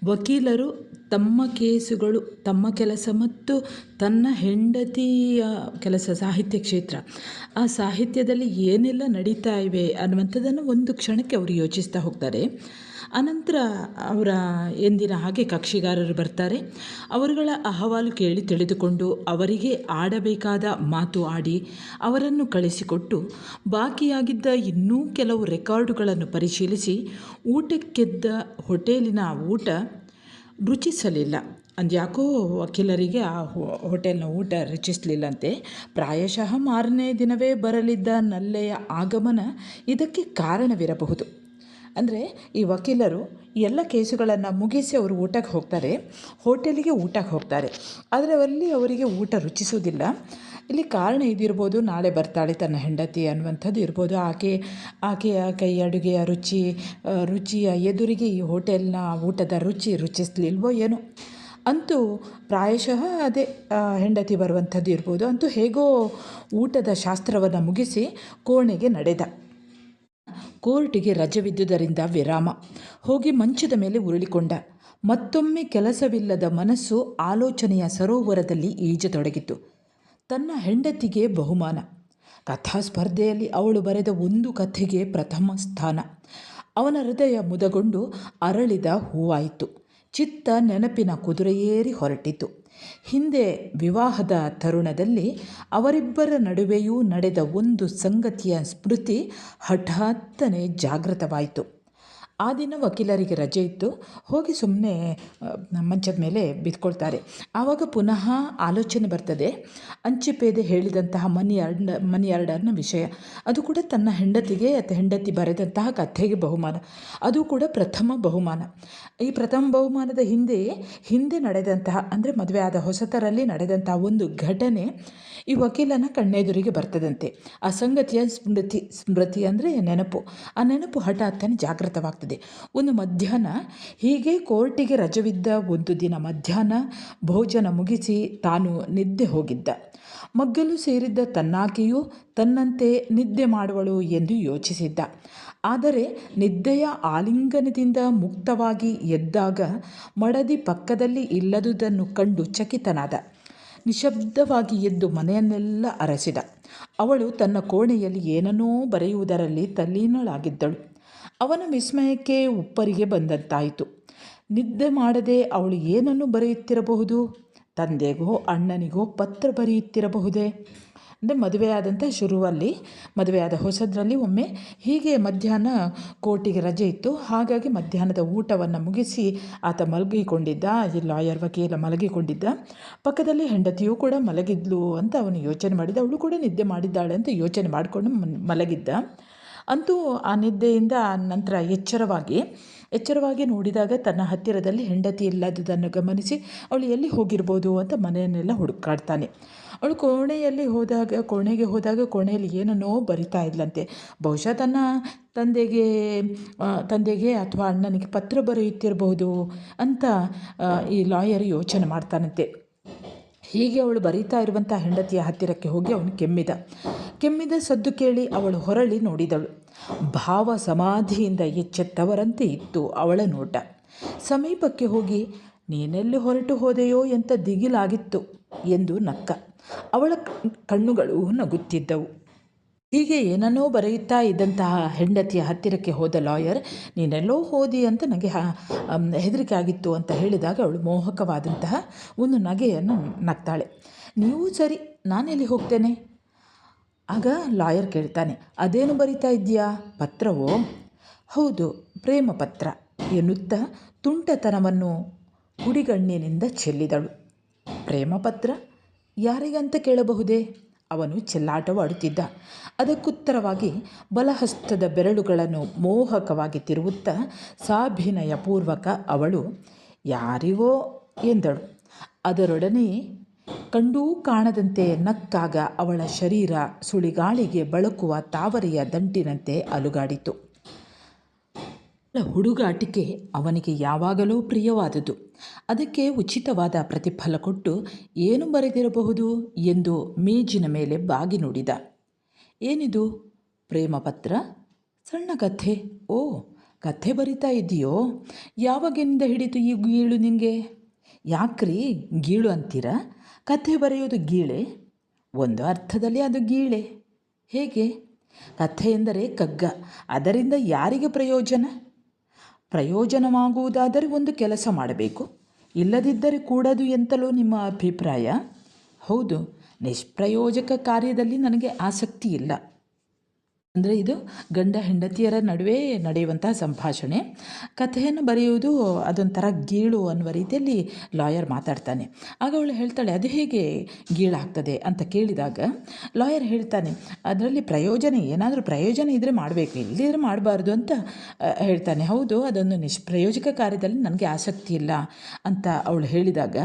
ವಕೀಲರು ತಮ್ಮ ಕೇಸುಗಳು, ತಮ್ಮ ಕೆಲಸ ಮತ್ತು ತನ್ನ ಹೆಂಡತಿಯ ಕೆಲಸ, ಸಾಹಿತ್ಯ ಕ್ಷೇತ್ರ, ಆ ಸಾಹಿತ್ಯದಲ್ಲಿ ಏನೆಲ್ಲ ನಡೀತಾ ಇವೆ ಅನ್ನುವಂಥದ್ದನ್ನು ಒಂದು ಕ್ಷಣಕ್ಕೆ ಅವರು ಯೋಚಿಸ್ತಾ ಹೋಗ್ತಾರೆ. ಅನಂತರ ಅವರ ಎಂದಿನ ಹಾಗೆ ಕಕ್ಷಿಗಾರರು ಬರ್ತಾರೆ. ಅವರುಗಳ ಅಹವಾಲು ಕೇಳಿ ತಿಳಿದುಕೊಂಡು ಅವರಿಗೆ ಆಡಬೇಕಾದ ಮಾತು ಆಡಿ ಅವರನ್ನು ಕಳಿಸಿಕೊಟ್ಟು ಬಾಕಿಯಾಗಿದ್ದ ಇನ್ನೂ ಕೆಲವು ರೆಕಾರ್ಡುಗಳನ್ನು ಪರಿಶೀಲಿಸಿ ಊಟಕ್ಕೆದ್ದ ಹೋಟೆಲಿನ ಊಟ ರುಚಿಸಲಿಲ್ಲ. ಅಂದ್ಯಾಕೋ ವಕೀಲರಿಗೆ ಆ ಹೋಟೆಲ್ನ ಊಟ ರುಚಿಸಲಿಲ್ಲಂತೆ. ಪ್ರಾಯಶಃ ಮಾರನೇ ದಿನವೇ ಬರಲಿದ್ದ ನಲ್ಲೆಯ ಆಗಮನ ಇದಕ್ಕೆ ಕಾರಣವಿರಬಹುದು. ಅಂದರೆ ಈ ವಕೀಲರು ಎಲ್ಲ ಕೇಸುಗಳನ್ನು ಮುಗಿಸಿ ಅವರು ಊಟಕ್ಕೆ ಹೋಗ್ತಾರೆ, ಹೋಟೆಲಿಗೆ ಊಟಕ್ಕೆ ಹೋಗ್ತಾರೆ. ಆದರೆ ಅಲ್ಲಿ ಅವರಿಗೆ ಊಟ ರುಚಿಸುವುದಿಲ್ಲ. ಇಲ್ಲಿ ಕಾರಣ ಇದಿರ್ಬೋದು, ನಾಳೆ ಬರ್ತಾಳೆ ತನ್ನ ಹೆಂಡತಿ ಅನ್ನುವಂಥದ್ದು ಇರ್ಬೋದು. ಆಕೆಯ ಕೈ ಅಡುಗೆಯ ರುಚಿಯ ಎದುರಿಗೆ ಈ ಹೋಟೆಲ್ನ ಊಟದ ರುಚಿಸಲಿಲ್ವೋ ಏನೋ. ಅಂತೂ ಪ್ರಾಯಶಃ ಅದೇ ಹೆಂಡತಿ ಬರುವಂಥದ್ದು ಇರ್ಬೋದು. ಅಂತೂ ಹೇಗೋ ಊಟದ ಶಾಸ್ತ್ರವನ್ನು ಮುಗಿಸಿ ಕೋಣೆಗೆ ನಡೆದ. ಕೋರ್ಟಿಗೆ ರಜವಿದ್ದುದರಿಂದ ವಿರಾಮ. ಹೋಗಿ ಮಂಚದ ಮೇಲೆ ಉರುಳಿಕೊಂಡ. ಮತ್ತೊಮ್ಮೆ ಕೆಲಸವಿಲ್ಲದ ಮನಸ್ಸು ಆಲೋಚನೆಯ ಸರೋವರದಲ್ಲಿ ಈಜತೊಡಗಿತು. ತನ್ನ ಹೆಂಡತಿಗೆ ಬಹುಮಾನ. ಕಥಾ ಸ್ಪರ್ಧೆಯಲ್ಲಿ ಅವಳು ಬರೆದ ಒಂದು ಕಥೆಗೆ ಪ್ರಥಮ ಸ್ಥಾನ. ಅವನ ಹೃದಯ ಮುದಗೊಂಡು ಅರಳಿದ ಹೂವಾಯಿತು. ಚಿತ್ತ ನೆನಪಿನ ಕುದುರೆಯೇರಿ ಹೊರಟಿತು. ಹಿಂದೆ ವಿವಾಹದ ತರುಣದಲ್ಲಿ ಅವರಿಬ್ಬರ ನಡುವೆಯೂ ನಡೆದ ಒಂದು ಸಂಗತಿಯ ಸ್ಮೃತಿ ಹಠಾತ್ತನೆ ಜಾಗೃತವಾಯಿತು. ಆ ದಿನ ವಕೀಲರಿಗೆ ರಜೆ ಇತ್ತು. ಹೋಗಿ ಸುಮ್ಮನೆ ಮಂಚದ ಮೇಲೆ ಬಿದ್ಕೊಳ್ತಾರೆ. ಆವಾಗ ಪುನಃ ಆಲೋಚನೆ ಬರ್ತದೆ. ಅಂಚೆಪೇದೆ ಹೇಳಿದಂತಹ ಮನಿ ಆರ್ಡರ್ನ ವಿಷಯ. ಅದು ಕೂಡ ತನ್ನ ಹೆಂಡತಿ ಬರೆದಂತಹ ಕಥೆಗೆ ಬಹುಮಾನ. ಅದು ಕೂಡ ಪ್ರಥಮ ಬಹುಮಾನ. ಈ ಪ್ರಥಮ ಬಹುಮಾನದ ಹಿಂದೆ ನಡೆದಂತಹ, ಅಂದರೆ ಮದುವೆ ಆದ ಹೊಸತರಲ್ಲಿ ನಡೆದಂತಹ ಒಂದು ಘಟನೆ ಈ ವಕೀಲನ ಕಣ್ಣೆದುರಿಗೆ ಬರ್ತದಂತೆ. ಆ ಸಂಗತಿಯ ಸ್ಮೃತಿ ಅಂದರೆ ನೆನಪು. ಆ ನೆನಪು ಹಠಾತ್ತನೆ ಜಾಗೃತವಾಗ್ತದೆ. ಒಂದು ಮಧ್ಯಾಹ್ನ ಹೀಗೆ ಕೋರ್ಟಿಗೆ ರಜವಿದ್ದ ಒಂದು ದಿನ ಮಧ್ಯಾಹ್ನ ಭೋಜನ ಮುಗಿಸಿ ತಾನು ನಿದ್ದೆ ಹೋಗಿದ್ದ. ಮಗ್ಗಲು ಸೇರಿದ್ದ ತನ್ನಾಕೆಯೂ ತನ್ನಂತೆ ನಿದ್ದೆ ಮಾಡುವಳು ಎಂದು ಯೋಚಿಸಿದ್ದ. ಆದರೆ ನಿದ್ದೆಯ ಆಲಿಂಗನದಿಂದ ಮುಕ್ತವಾಗಿ ಎದ್ದಾಗ ಮಡದಿ ಪಕ್ಕದಲ್ಲಿ ಇಲ್ಲದುದನ್ನು ಕಂಡು ಚಕಿತನಾದ. ನಿಶಬ್ದವಾಗಿ ಎದ್ದು ಮನೆಯನ್ನೆಲ್ಲ ಅರಸಿದ. ಅವಳು ತನ್ನ ಕೋಣೆಯಲ್ಲಿ ಏನನ್ನೋ ಬರೆಯುವುದರಲ್ಲಿ ತಲ್ಲೀನಳಾಗಿದ್ದಳು. ಅವನ ವಿಸ್ಮಯಕ್ಕೆ ಉಪ್ಪರಿಗೆ ಬಂದಂತಾಯಿತು. ನಿದ್ದೆ ಮಾಡದೆ ಅವಳು ಏನನ್ನು ಬರೆಯುತ್ತಿರಬಹುದು? ತಂದೆಗೋ ಅಣ್ಣನಿಗೋ ಪತ್ರ ಬರೆಯುತ್ತಿರಬಹುದೇ? ಅಂದರೆ ಮದುವೆಯಾದ ಹೊಸದ್ರಲ್ಲಿ ಒಮ್ಮೆ ಹೀಗೆ ಮಧ್ಯಾಹ್ನ ಕೋರ್ಟಿಗೆ ರಜೆ ಇತ್ತು. ಹಾಗಾಗಿ ಮಧ್ಯಾಹ್ನದ ಊಟವನ್ನು ಮುಗಿಸಿ ಆತ ಮಲಗಿಕೊಂಡಿದ್ದ. ಈ ವಕೀಲ ಮಲಗಿಕೊಂಡಿದ್ದ. ಪಕ್ಕದಲ್ಲಿ ಹೆಂಡತಿಯೂ ಕೂಡ ಮಲಗಿದ್ಲು ಅಂತ ಅವನು ಯೋಚನೆ ಮಾಡಿದ್ದ. ಅವಳು ಕೂಡ ನಿದ್ದೆ ಮಾಡಿದ್ದಾಳೆ ಅಂತ ಯೋಚನೆ ಮಾಡಿಕೊಂಡು ಮಲಗಿದ್ದ. ಅಂತೂ ಆ ನಿದ್ದೆಯಿಂದ ನಂತರ ಎಚ್ಚರವಾಗಿ ನೋಡಿದಾಗ ತನ್ನ ಹತ್ತಿರದಲ್ಲಿ ಹೆಂಡತಿ ಇಲ್ಲದುದನ್ನು ಗಮನಿಸಿ ಅವಳು ಎಲ್ಲಿ ಹೋಗಿರ್ಬೋದು ಅಂತ ಮನೆಯನ್ನೆಲ್ಲ ಹುಡುಕಾಡ್ತಾನೆ. ಅವಳು ಕೋಣೆಗೆ ಹೋದಾಗ ಕೋಣೆಯಲ್ಲಿ ಏನನ್ನೋ ಬರಿತಾ ಇದ್ಲಂತೆ. ಬಹುಶಃ ತನ್ನ ತಂದೆಗೆ ಅಥವಾ ಅಣ್ಣನಿಗೆ ಪತ್ರ ಬರೆಯುತ್ತಿರಬಹುದು ಅಂತ ಈ ಲಾಯರ್ ಯೋಚನೆ ಮಾಡ್ತಾನಂತೆ. ಹೀಗೆ ಅವಳು ಬರೀತಾ ಇರುವಂಥ ಹೆಂಡತಿಯ ಹತ್ತಿರಕ್ಕೆ ಹೋಗಿ ಅವನು ಕೆಮ್ಮಿದ ಸದ್ದು ಕೇಳಿ ಅವಳು ಹೊರಳಿ ನೋಡಿದಳು. ಭಾವ ಸಮಾಧಿಯಿಂದ ಎಚ್ಚೆತ್ತವರಂತೆ ಇತ್ತು ಅವಳ ನೋಟ. ಸಮೀಪಕ್ಕೆ ಹೋಗಿ ನೀನೆಲ್ಲಿ ಹೊರಟು ಹೋದೆಯೋ ಎಂತ ದಿಗಿಲಾಗಿತ್ತು ಎಂದು ನಕ್ಕ. ಅವಳ ಕಣ್ಣುಗಳು ನಗುತ್ತಿದ್ದವು. ಹೀಗೆ ಏನನ್ನೋ ಬರೆಯುತ್ತಾ ಇದ್ದಂತಹ ಹೆಂಡತಿಯ ಹತ್ತಿರಕ್ಕೆ ಹೋದ ಲಾಯರ್, ನೀನೆಲ್ಲೋ ಹೋದಿ ಅಂತ ನನಗೆ ಹೆದರಿಕೆ ಆಗಿತ್ತು ಅಂತ ಹೇಳಿದಾಗ ಅವಳು ಮೋಹಕವಾದಂತಹ ಒಂದು ನಗೆಯನ್ನು ನಗ್ತಾಳೆ. ನೀವು ಸರಿ, ನಾನೆಲ್ಲಿ ಹೋಗ್ತೇನೆ? ಆಗ ಲಾಯರ್ ಕೇಳ್ತಾನೆ, ಅದೇನು ಬರಿತಾ ಇದ್ದೀಯಾ? ಪತ್ರವೋ? ಹೌದು, ಪ್ರೇಮ ಪತ್ರ ಎನ್ನುತ್ತಾ ತುಂಟತನವನ್ನು ಹುಡಿಗಣ್ಣಿನಿಂದ ಚೆಲ್ಲಿದಳು. ಪ್ರೇಮ ಪತ್ರ ಯಾರಿಗಂತ ಕೇಳಬಹುದೇ? ಅವನು ಚೆಲ್ಲಾಟವಾಡುತ್ತಿದ್ದ. ಅದಕ್ಕುತ್ತರವಾಗಿ ಬಲಹಸ್ತದ ಬೆರಳುಗಳನ್ನು ಮೋಹಕವಾಗಿ ತಿರುವುತ್ತಾ ಸಾಭಿನಯಪೂರ್ವಕ ಅವಳು ಯಾರಿಗೋ ಎಂದಳು. ಅದರೊಡನೆ ಕಂಡೂ ಕಾಣದಂತೆ ನಕ್ಕಾಗ ಅವಳ ಶರೀರ ಸುಳಿಗಾಳಿಗೆ ಬಳಕುವ ತಾವರೆಯ ದಂಟಿನಂತೆ ಅಲುಗಾಡಿತು. ಹುಡುಗಾಟಿಕೆ ಅವನಿಗೆ ಯಾವಾಗಲೂ ಪ್ರಿಯವಾದುದು. ಅದಕ್ಕೆ ಉಚಿತವಾದ ಪ್ರತಿಫಲ ಕೊಟ್ಟು ಏನು ಬರೆದಿರಬಹುದು ಎಂದು ಮೇಜಿನ ಮೇಲೆ ಬಾಗಿ ನೋಡಿದ. ಏನಿದು? ಪ್ರೇಮ ಪತ್ರ? ಸಣ್ಣ ಕಥೆ? ಓ, ಕಥೆ ಬರಿತಾ ಇದೆಯೋ? ಯಾವಾಗಿಂದ ಹಿಡಿತು ಈ ಗೀಳು ನಿನಗೆ? ಯಾಕ್ರಿ ಗೀಳು ಅಂತೀರ? ಕಥೆ ಬರೆಯೋದು ಗೀಳೆ? ಒಂದು ಅರ್ಥದಲ್ಲಿ ಅದು ಗೀಳೆ. ಹೇಗೆ? ಕಥೆ ಎಂದರೆ ಕಗ್ಗ. ಅದರಿಂದ ಯಾರಿಗೆ ಪ್ರಯೋಜನವಾಗುವುದಾದರೆ ಒಂದು ಕೆಲಸ ಮಾಡಬೇಕು, ಇಲ್ಲದಿದ್ದರೆ ಕೂಡದು ಎಂತಲೋ ನಿಮ್ಮ ಅಭಿಪ್ರಾಯ? ಹೌದು, ನಿಷ್ಪ್ರಯೋಜಕ ಕಾರ್ಯದಲ್ಲಿ ನನಗೆ ಆಸಕ್ತಿ ಇಲ್ಲ. ಅಂದರೆ ಇದು ಗಂಡ ಹೆಂಡತಿಯರ ನಡುವೆ ನಡೆಯುವಂತಹ ಸಂಭಾಷಣೆ. ಕಥೆಯನ್ನು ಬರೆಯುವುದು ಅದೊಂಥರ ಗೀಳು ಅನ್ನುವ ರೀತಿಯಲ್ಲಿ ಲಾಯರ್ ಮಾತಾಡ್ತಾನೆ. ಆಗ ಅವಳು ಹೇಳ್ತಾಳೆ, ಅದು ಹೇಗೆ ಗೀಳಾಗ್ತದೆ ಅಂತ ಕೇಳಿದಾಗ ಲಾಯರ್ ಹೇಳ್ತಾನೆ, ಅದರಲ್ಲಿ ಏನಾದರೂ ಪ್ರಯೋಜನ ಇದ್ದರೆ ಮಾಡಬೇಕು, ಇಲ್ಲದಿದ್ದರೆ ಮಾಡಬಾರ್ದು ಅಂತ ಹೇಳ್ತಾನೆ. ಹೌದು, ಅದೊಂದು ನಿಷ್ಪ್ರಯೋಜಕ ಕಾರ್ಯದಲ್ಲಿ ನನಗೆ ಆಸಕ್ತಿ ಇಲ್ಲ ಅಂತ ಅವಳು ಹೇಳಿದಾಗ,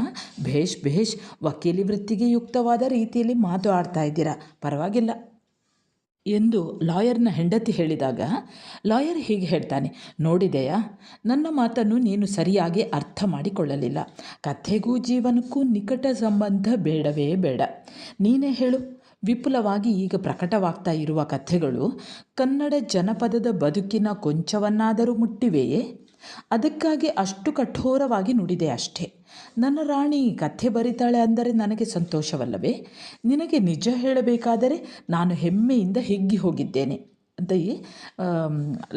ಭೇಷ್ ವಕೀಲಿ ವೃತ್ತಿಗೆ ಯುಕ್ತವಾದ ರೀತಿಯಲ್ಲಿ ಮಾತು ಆಡ್ತಾ ಇದ್ದೀರಾ, ಪರವಾಗಿಲ್ಲ ಎಂದು ಲಾಯರ್ನ ಹೆಂಡತಿ ಹೇಳಿದಾಗ ಲಾಯರ್ ಹೀಗೆ ಹೇಳ್ತಾನೆ, ನೋಡಿದೆಯಾ, ನನ್ನ ಮಾತನ್ನು ನೀನು ಸರಿಯಾಗಿ ಅರ್ಥ ಮಾಡಿಕೊಳ್ಳಲಿಲ್ಲ. ಕಥೆಗೂ ಜೀವನಕ್ಕೂ ನಿಕಟ ಸಂಬಂಧ ಬೇಡವೇ ಬೇಡ. ನೀನೇ ಹೇಳು, ವಿಪುಲವಾಗಿ ಈಗ ಪ್ರಕಟವಾಗ್ತಾ ಇರುವ ಕಥೆಗಳು ಕನ್ನಡ ಜನಪದದ ಬದುಕಿನ ಕೊಂಚವನ್ನಾದರೂ ಮುಟ್ಟಿವೆಯೇ? ಅದಕ್ಕಾಗಿ ಅಷ್ಟು ಕಠೋರವಾಗಿ ನುಡಿದೆ ಅಷ್ಟೇ. ನನ್ನ ರಾಣಿ ಕಥೆ ಬರಿತಾಳೆ ಅಂದರೆ ನನಗೆ ಸಂತೋಷವಲ್ಲವೇ? ನಿನಗೆ ನಿಜ ಹೇಳಬೇಕಾದರೆ ನಾನು ಹೆಮ್ಮೆಯಿಂದ ಹಿಗ್ಗಿ ಹೋಗಿದ್ದೇನೆ ಅಂತ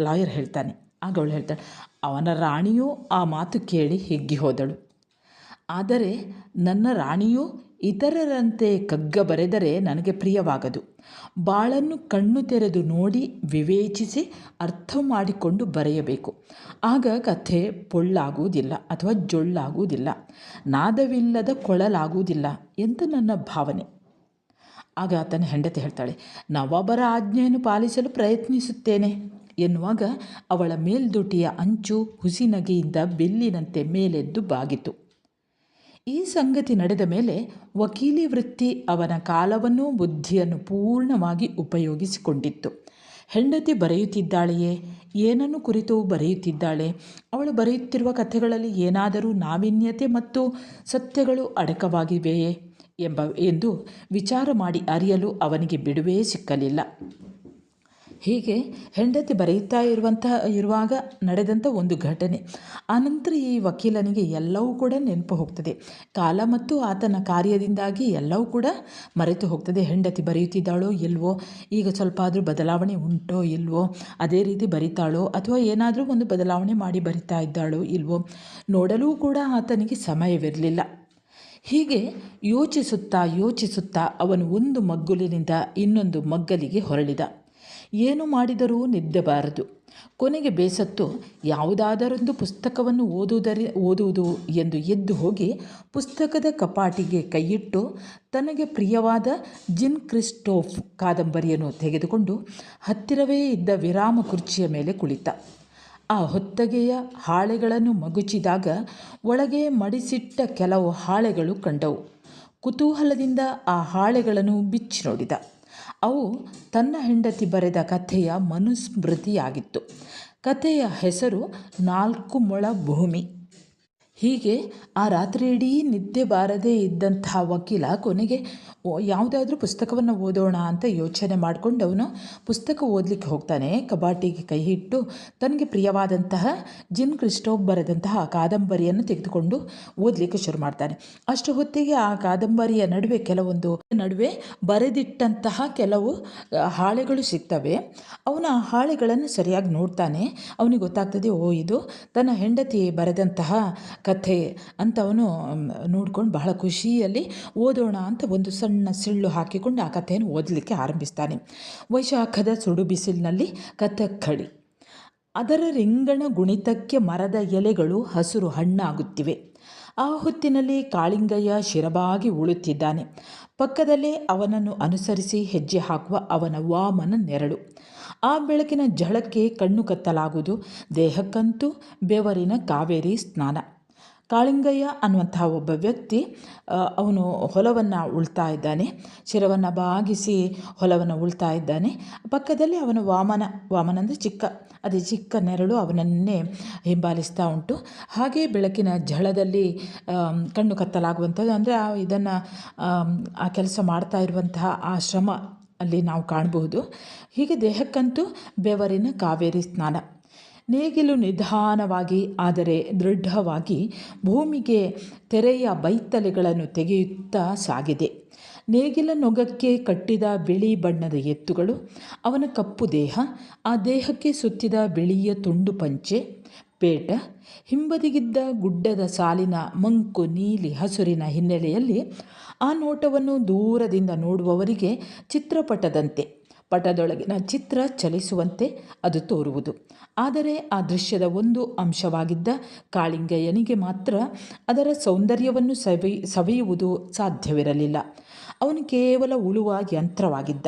ಲಾಯರ್ ಹೇಳ್ತಾನೆ. ಆಗ ಅವಳು ಹೇಳ್ತಾಳೆ, ಅವನ ರಾಣಿಯೂ ಆ ಮಾತು ಕೇಳಿ ಹಿಗ್ಗಿ ಹೋದಳು. ಆದರೆ ನನ್ನ ರಾಣಿಯೂ ಇತರರಂತೆ ಕಗ್ಗ ಬರೆದರೆ ನನಗೆ ಪ್ರಿಯವಾಗದು. ಬಾಳನ್ನು ಕಣ್ಣು ತೆರೆದು ನೋಡಿ ವಿವೇಚಿಸಿ ಅರ್ಥ ಮಾಡಿಕೊಂಡು ಬರೆಯಬೇಕು. ಆಗ ಕಥೆ ಪೊಳ್ಳಾಗುವುದಿಲ್ಲ ಅಥವಾ ಜೊಳ್ಳಾಗುವುದಿಲ್ಲ, ನಾದವಿಲ್ಲದ ಕೊಳಲಾಗುವುದಿಲ್ಲ ಎಂದು ನನ್ನ ಭಾವನೆ. ಆಗ ಆತನ ಹೆಂಡತಿ ಹೇಳ್ತಾಳೆ, ನವಾಬರ ಆಜ್ಞೆಯನ್ನು ಪಾಲಿಸಲು ಪ್ರಯತ್ನಿಸುತ್ತೇನೆ ಎನ್ನುವಾಗ ಅವಳ ಮೇಲ್ದುಟಿಯ ಅಂಚು ಹುಸಿನಗೆಯಿಂದ ಬೆಲ್ಲಿನಂತೆ ಮೇಲೆದ್ದು ಬಾಗಿತು. ಈ ಸಂಗತಿ ನಡೆದ ಮೇಲೆ ವಕೀಲಿ ವೃತ್ತಿ ಅವನ ಕಾಲವನ್ನು ಬುದ್ಧಿಯನ್ನು ಪೂರ್ಣವಾಗಿ ಉಪಯೋಗಿಸಿಕೊಂಡಿತ್ತು. ಹೆಂಡತಿ ಬರೆಯುತ್ತಿದ್ದಾಳೆಯೇ? ಏನನ್ನು ಕುರಿತು ಬರೆಯುತ್ತಿದ್ದಾಳೆ? ಅವಳು ಬರೆಯುತ್ತಿರುವ ಕಥೆಗಳಲ್ಲಿ ಏನಾದರೂ ನಾವೀನ್ಯತೆ ಮತ್ತು ಸತ್ಯಗಳು ಅಡಕವಾಗಿವೆಯೇ ಎಂದು ವಿಚಾರ ಮಾಡಿ ಅರಿಯಲು ಅವನಿಗೆ ಬಿಡುವೇ ಸಿಕ್ಕಲಿಲ್ಲ. ಹೀಗೆ ಹೆಂಡತಿ ಬರೆಯುತ್ತಾ ಇರುವಾಗ ನಡೆದಂಥ ಒಂದು ಘಟನೆ. ಆನಂತರ ಈ ವಕೀಲನಿಗೆ ಎಲ್ಲವೂ ಕೂಡ ನೆನಪು ಹೋಗ್ತದೆ. ಕಾಲ ಮತ್ತು ಆತನ ಕಾರ್ಯದಿಂದಾಗಿ ಎಲ್ಲವೂ ಕೂಡ ಮರೆತು ಹೋಗ್ತದೆ. ಹೆಂಡತಿ ಬರೆಯುತ್ತಿದ್ದಾಳೋ ಇಲ್ವೋ, ಈಗ ಸ್ವಲ್ಪ ಆದರೂ ಬದಲಾವಣೆ ಉಂಟೋ ಇಲ್ವೋ, ಅದೇ ರೀತಿ ಬರಿತಾಳೋ ಅಥವಾ ಏನಾದರೂ ಒಂದು ಬದಲಾವಣೆ ಮಾಡಿ ಬರಿತಾ ಇದ್ದಾಳೋ ಇಲ್ವೋ ನೋಡಲೂ ಕೂಡ ಆತನಿಗೆ ಸಮಯವಿರಲಿಲ್ಲ. ಹೀಗೆ ಯೋಚಿಸುತ್ತಾ ಅವನು ಒಂದು ಮಗ್ಗುಲಿನಿಂದ ಇನ್ನೊಂದು ಮಗ್ಗಲಿಗೆ ಹೊರಳಿದ. ಏನು ಮಾಡಿದರೂ ನಿದ್ದೆಬಾರದು. ಕೊನೆಗೆ ಬೇಸತ್ತು ಯಾವುದಾದರೊಂದು ಪುಸ್ತಕವನ್ನು ಓದುವುದು ಎಂದು ಎದ್ದು ಹೋಗಿ ಪುಸ್ತಕದ ಕಪಾಟಿಗೆ ಕೈಯಿಟ್ಟು ತನಗೆ ಪ್ರಿಯವಾದ ಜಿನ್ ಕ್ರಿಸ್ಟೋಫ್ ಕಾದಂಬರಿಯನ್ನು ತೆಗೆದುಕೊಂಡು ಹತ್ತಿರವೇ ಇದ್ದ ವಿರಾಮ ಕುರ್ಚಿಯ ಮೇಲೆ ಕುಳಿತ. ಆ ಹೊತ್ತಗೆಯ ಹಾಳೆಗಳನ್ನು ಮಗುಚಿದಾಗ ಒಳಗೆ ಮಡಿಸಿಟ್ಟ ಕೆಲವು ಹಾಳೆಗಳು ಕಂಡವು. ಕುತೂಹಲದಿಂದ ಆ ಹಾಳೆಗಳನ್ನು ಬಿಚ್ಚಿ ನೋಡಿದ. ಅವು ತನ್ನ ಹೆಂಡತಿ ಬರೆದ ಕಥೆಯ ಮನುಸ್ಮೃತಿಯಾಗಿತ್ತು. ಕಥೆಯ ಹೆಸರು 4 ಮೊಳ ಭೂಮಿ. ಹೀಗೆ ಆ ರಾತ್ರಿ ಇಡೀ ನಿದ್ದೆ ಬಾರದೇ ಇದ್ದಂತಹ ವಕೀಲ ಕೊನೆಗೆ ಯಾವುದಾದ್ರೂ ಪುಸ್ತಕವನ್ನು ಓದೋಣ ಅಂತ ಯೋಚನೆ ಮಾಡಿಕೊಂಡು ಅವನು ಪುಸ್ತಕ ಓದಲಿಕ್ಕೆ ಹೋಗ್ತಾನೆ. ಕಬಾಟಿಗೆ ಕೈ ಇಟ್ಟು ತನಗೆ ಪ್ರಿಯವಾದಂತಹ ಜಿನ್ ಕ್ರಿಸ್ಟೋಫ್ ಬರೆದಂತಹ ಕಾದಂಬರಿಯನ್ನು ತೆಗೆದುಕೊಂಡು ಓದಲಿಕ್ಕೆ ಶುರು ಮಾಡ್ತಾನೆ. ಅಷ್ಟು ಹೊತ್ತಿಗೆ ಆ ಕಾದಂಬರಿಯ ನಡುವೆ ಬರೆದಿಟ್ಟಂತಹ ಕೆಲವು ಹಾಳೆಗಳು ಸಿಗ್ತವೆ. ಅವನು ಆ ಹಾಳೆಗಳನ್ನು ಸರಿಯಾಗಿ ನೋಡ್ತಾನೆ. ಅವನಿಗೆ ಗೊತ್ತಾಗ್ತದೆ, ಇದು ತನ್ನ ಹೆಂಡತಿ ಬರೆದಂತಹ ಕಥೆ ಅಂತ. ಅವನು ನೋಡ್ಕೊಂಡು ಬಹಳ ಖುಷಿಯಲ್ಲಿ ಓದೋಣ ಅಂತ ಒಂದು ಸಣ್ಣ ಸಿಳ್ಳು ಹಾಕಿಕೊಂಡು ಆ ಕಥೆಯನ್ನು ಓದಲಿಕ್ಕೆ ಆರಂಭಿಸ್ತಾನೆ. ವೈಶಾಖದ ಸುಡು ಬಿಸಿಲಿನಲ್ಲಿ ಕಥಕ್ಕಳಿ. ಅದರ ರಿಂಗಣ ಗುಣಿತಕ್ಕೆ ಮರದ ಎಲೆಗಳು ಹಸಿರು ಹಣ್ಣಾಗುತ್ತಿವೆ. ಆ ಹೊತ್ತಿನಲ್ಲಿ ಕಾಳಿಂಗಯ್ಯ ಶಿರಬಾಗಿ ಉಳುತ್ತಿದ್ದಾನೆ. ಪಕ್ಕದಲ್ಲೇ ಅವನನ್ನು ಅನುಸರಿಸಿ ಹೆಜ್ಜೆ ಹಾಕುವ ಅವನ ವಾಮನ ನೆರಳು. ಆ ಬೆಳಕಿನ ಝಳಕ್ಕೆ ಕಣ್ಣು ಕತ್ತಲಾಗುವುದು. ದೇಹಕ್ಕಂತೂ ಬೆವರಿನ ಕಾವೇರಿ ಸ್ನಾನ. ಕಾಳಿಂಗಯ್ಯ ಅನ್ನುವಂತಹ ಒಬ್ಬ ವ್ಯಕ್ತಿ, ಅವನು ಹೊಲವನ್ನು ಉಳ್ತಾ ಇದ್ದಾನೆ. ಶಿರವನ್ನು ಬಾಗಿಸಿ ಹೊಲವನ್ನು ಉಳ್ತಾ ಇದ್ದಾನೆ. ಪಕ್ಕದಲ್ಲಿ ಅವನ ವಾಮನ ಅಂದರೆ ಚಿಕ್ಕ ನೆರಳು ಅವನನ್ನೇ ಹಿಂಬಾಲಿಸ್ತಾ ಉಂಟು. ಹಾಗೆ ಬೆಳಕಿನ ಝಳದಲ್ಲಿ ಕಣ್ಣು ಕತ್ತಲಾಗುವಂಥದ್ದು ಅಂದರೆ ಇದನ್ನು ಆ ಕೆಲಸ ಮಾಡ್ತಾ ಇರುವಂತಹ ಆ ಶ್ರಮ ಅಲ್ಲಿ ನಾವು ಕಾಣಬಹುದು. ಹೀಗೆ ದೇಹಕ್ಕಂತೂ ಬೆವರಿನ ಕಾವೇರಿ ಸ್ನಾನ. ನೇಗಿಲು ನಿಧಾನವಾಗಿ ಆದರೆ ದೃಢವಾಗಿ ಭೂಮಿಗೆ ತೆರೆಯ ಬೈತ್ತಲೆಗಳನ್ನು ತೆಗೆಯುತ್ತಾ ಸಾಗಿದೆ. ನೇಗಿಲ ನೊಗಕ್ಕೆ ಕಟ್ಟಿದ ಬಿಳಿ ಬಣ್ಣದ ಎತ್ತುಗಳು, ಅವನ ಕಪ್ಪು ದೇಹ, ಆ ದೇಹಕ್ಕೆ ಸುತ್ತಿದ ಬಿಳಿಯ ತುಂಡು ಪಂಚೆ, ಪೇಟ, ಹಿಂಬದಿಗಿದ್ದ ಗುಡ್ಡದ ಸಾಲಿನ ಮಂಕು ನೀಲಿ ಹಸುರಿನ ಹಿನ್ನೆಲೆಯಲ್ಲಿ ಆ ನೋಟವನ್ನು ದೂರದಿಂದ ನೋಡುವವರಿಗೆ ಚಿತ್ರಪಟದಂತೆ ಪಟದೊಳಗಿನ ಚಿತ್ರ ಚಲಿಸುವಂತೆ ಅದು ತೋರುವುದು. ಆದರೆ ಆ ದೃಶ್ಯದ ಒಂದು ಅಂಶವಾಗಿದ್ದ ಕಾಳಿಂಗಯ್ಯನಿಗೆ ಮಾತ್ರ ಅದರ ಸೌಂದರ್ಯವನ್ನು ಸವಿಯುವುದು ಸಾಧ್ಯವಿರಲಿಲ್ಲ. ಅವನು ಕೇವಲ ಉಳುವ ಯಂತ್ರವಾಗಿದ್ದ.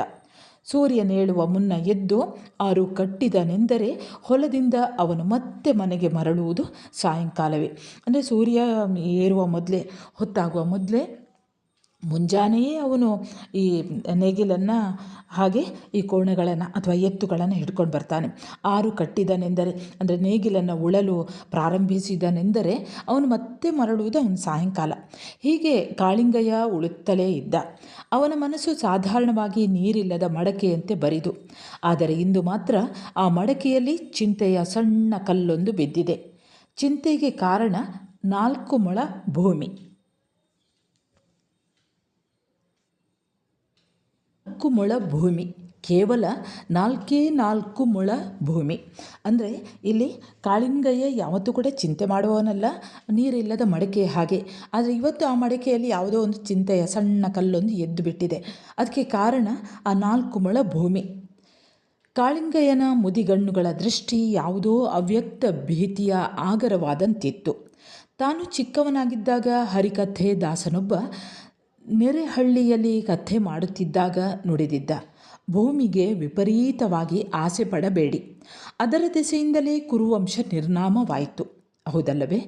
ಸೂರ್ಯನೇಳುವ ಮುನ್ನ ಎದ್ದು ಆರು ಕಟ್ಟಿದನೆಂದರೆ ಹೊಲದಿಂದ ಅವನು ಮತ್ತೆ ಮನೆಗೆ ಮರಳುವುದು ಸಾಯಂಕಾಲವೇ. ಅಂದರೆ ಸೂರ್ಯ ಏರುವ ಮೊದಲೇ, ಹೊತ್ತಾಗುವ ಮೊದಲೇ ಮುಂಜಾನೆಯೇ ಅವನು ಈ ನೇಗಿಲನ್ನು ಹಾಗೆ ಈ ಕೋಣೆಗಳನ್ನು ಅಥವಾ ಎತ್ತುಗಳನ್ನು ಹಿಡ್ಕೊಂಡು ಬರ್ತಾನೆ. ಆರು ಕಟ್ಟಿದನೆಂದರೆ ಅಂದರೆ ನೇಗಿಲನ್ನು ಉಳಲು ಪ್ರಾರಂಭಿಸಿದನೆಂದರೆ ಅವನು ಮತ್ತೆ ಮರಳುವುದು ಅವನು ಸಾಯಂಕಾಲ. ಹೀಗೆ ಕಾಳಿಂಗಯ್ಯ ಉಳುತ್ತಲೇ ಇದ್ದ. ಅವನ ಮನಸ್ಸು ಸಾಧಾರಣವಾಗಿ ನೀರಿಲ್ಲದ ಮಡಕೆಯಂತೆ ಬರಿದು. ಆದರೆ ಇಂದು ಮಾತ್ರ ಆ ಮಡಕೆಯಲ್ಲಿ ಚಿಂತೆಯ ಸಣ್ಣ ಕಲ್ಲೊಂದು ಬಿದ್ದಿದೆ. ಚಿಂತೆಗೆ ಕಾರಣ 4 ಮೊಳ ಭೂಮಿ. 4 ಮೊಳ ಭೂಮಿ, ಕೇವಲ 4 ಮೊಳ ಭೂಮಿ. ಅಂದರೆ ಇಲ್ಲಿ ಕಾಳಿಂಗಯ್ಯ ಯಾವತ್ತೂ ಕೂಡ ಚಿಂತೆ ಮಾಡುವವನಲ್ಲ, ನೀರಿಲ್ಲದ ಮಡಕೆ ಹಾಗೆ. ಆದರೆ ಇವತ್ತು ಆ ಮಡಕೆಯಲ್ಲಿ ಯಾವುದೋ ಒಂದು ಚಿಂತೆಯ ಸಣ್ಣ ಕಲ್ಲೊಂದು ಎದ್ದು ಬಿಟ್ಟಿದೆ. ಅದಕ್ಕೆ ಕಾರಣ ಆ 4 ಮೊಳ ಭೂಮಿ. ಕಾಳಿಂಗಯ್ಯನ ಮುದಿಗಣ್ಣುಗಳ ದೃಷ್ಟಿ ಯಾವುದೋ ಅವ್ಯಕ್ತ ಭೀತಿಯ ಆಗರವಾದಂತಿತ್ತು. ತಾನು ಚಿಕ್ಕವನಾಗಿದ್ದಾಗ ಹರಿಕಥೆ ದಾಸನೊಬ್ಬ ನೆರೆಹಳ್ಳಿಯಲ್ಲಿ ಕಥೆ ಮಾಡುತ್ತಿದ್ದಾಗ ನುಡಿದಿದ್ದ, ಭೂಮಿಗೆ ವಿಪರೀತವಾಗಿ ಆಸೆ ಪಡಬೇಡಿ, ಅದರ ದೆಸೆಯಿಂದಲೇ ಕುರುವಂಶ ನಿರ್ನಾಮವಾಯಿತು. ಹೌದಲ್ಲವೇ?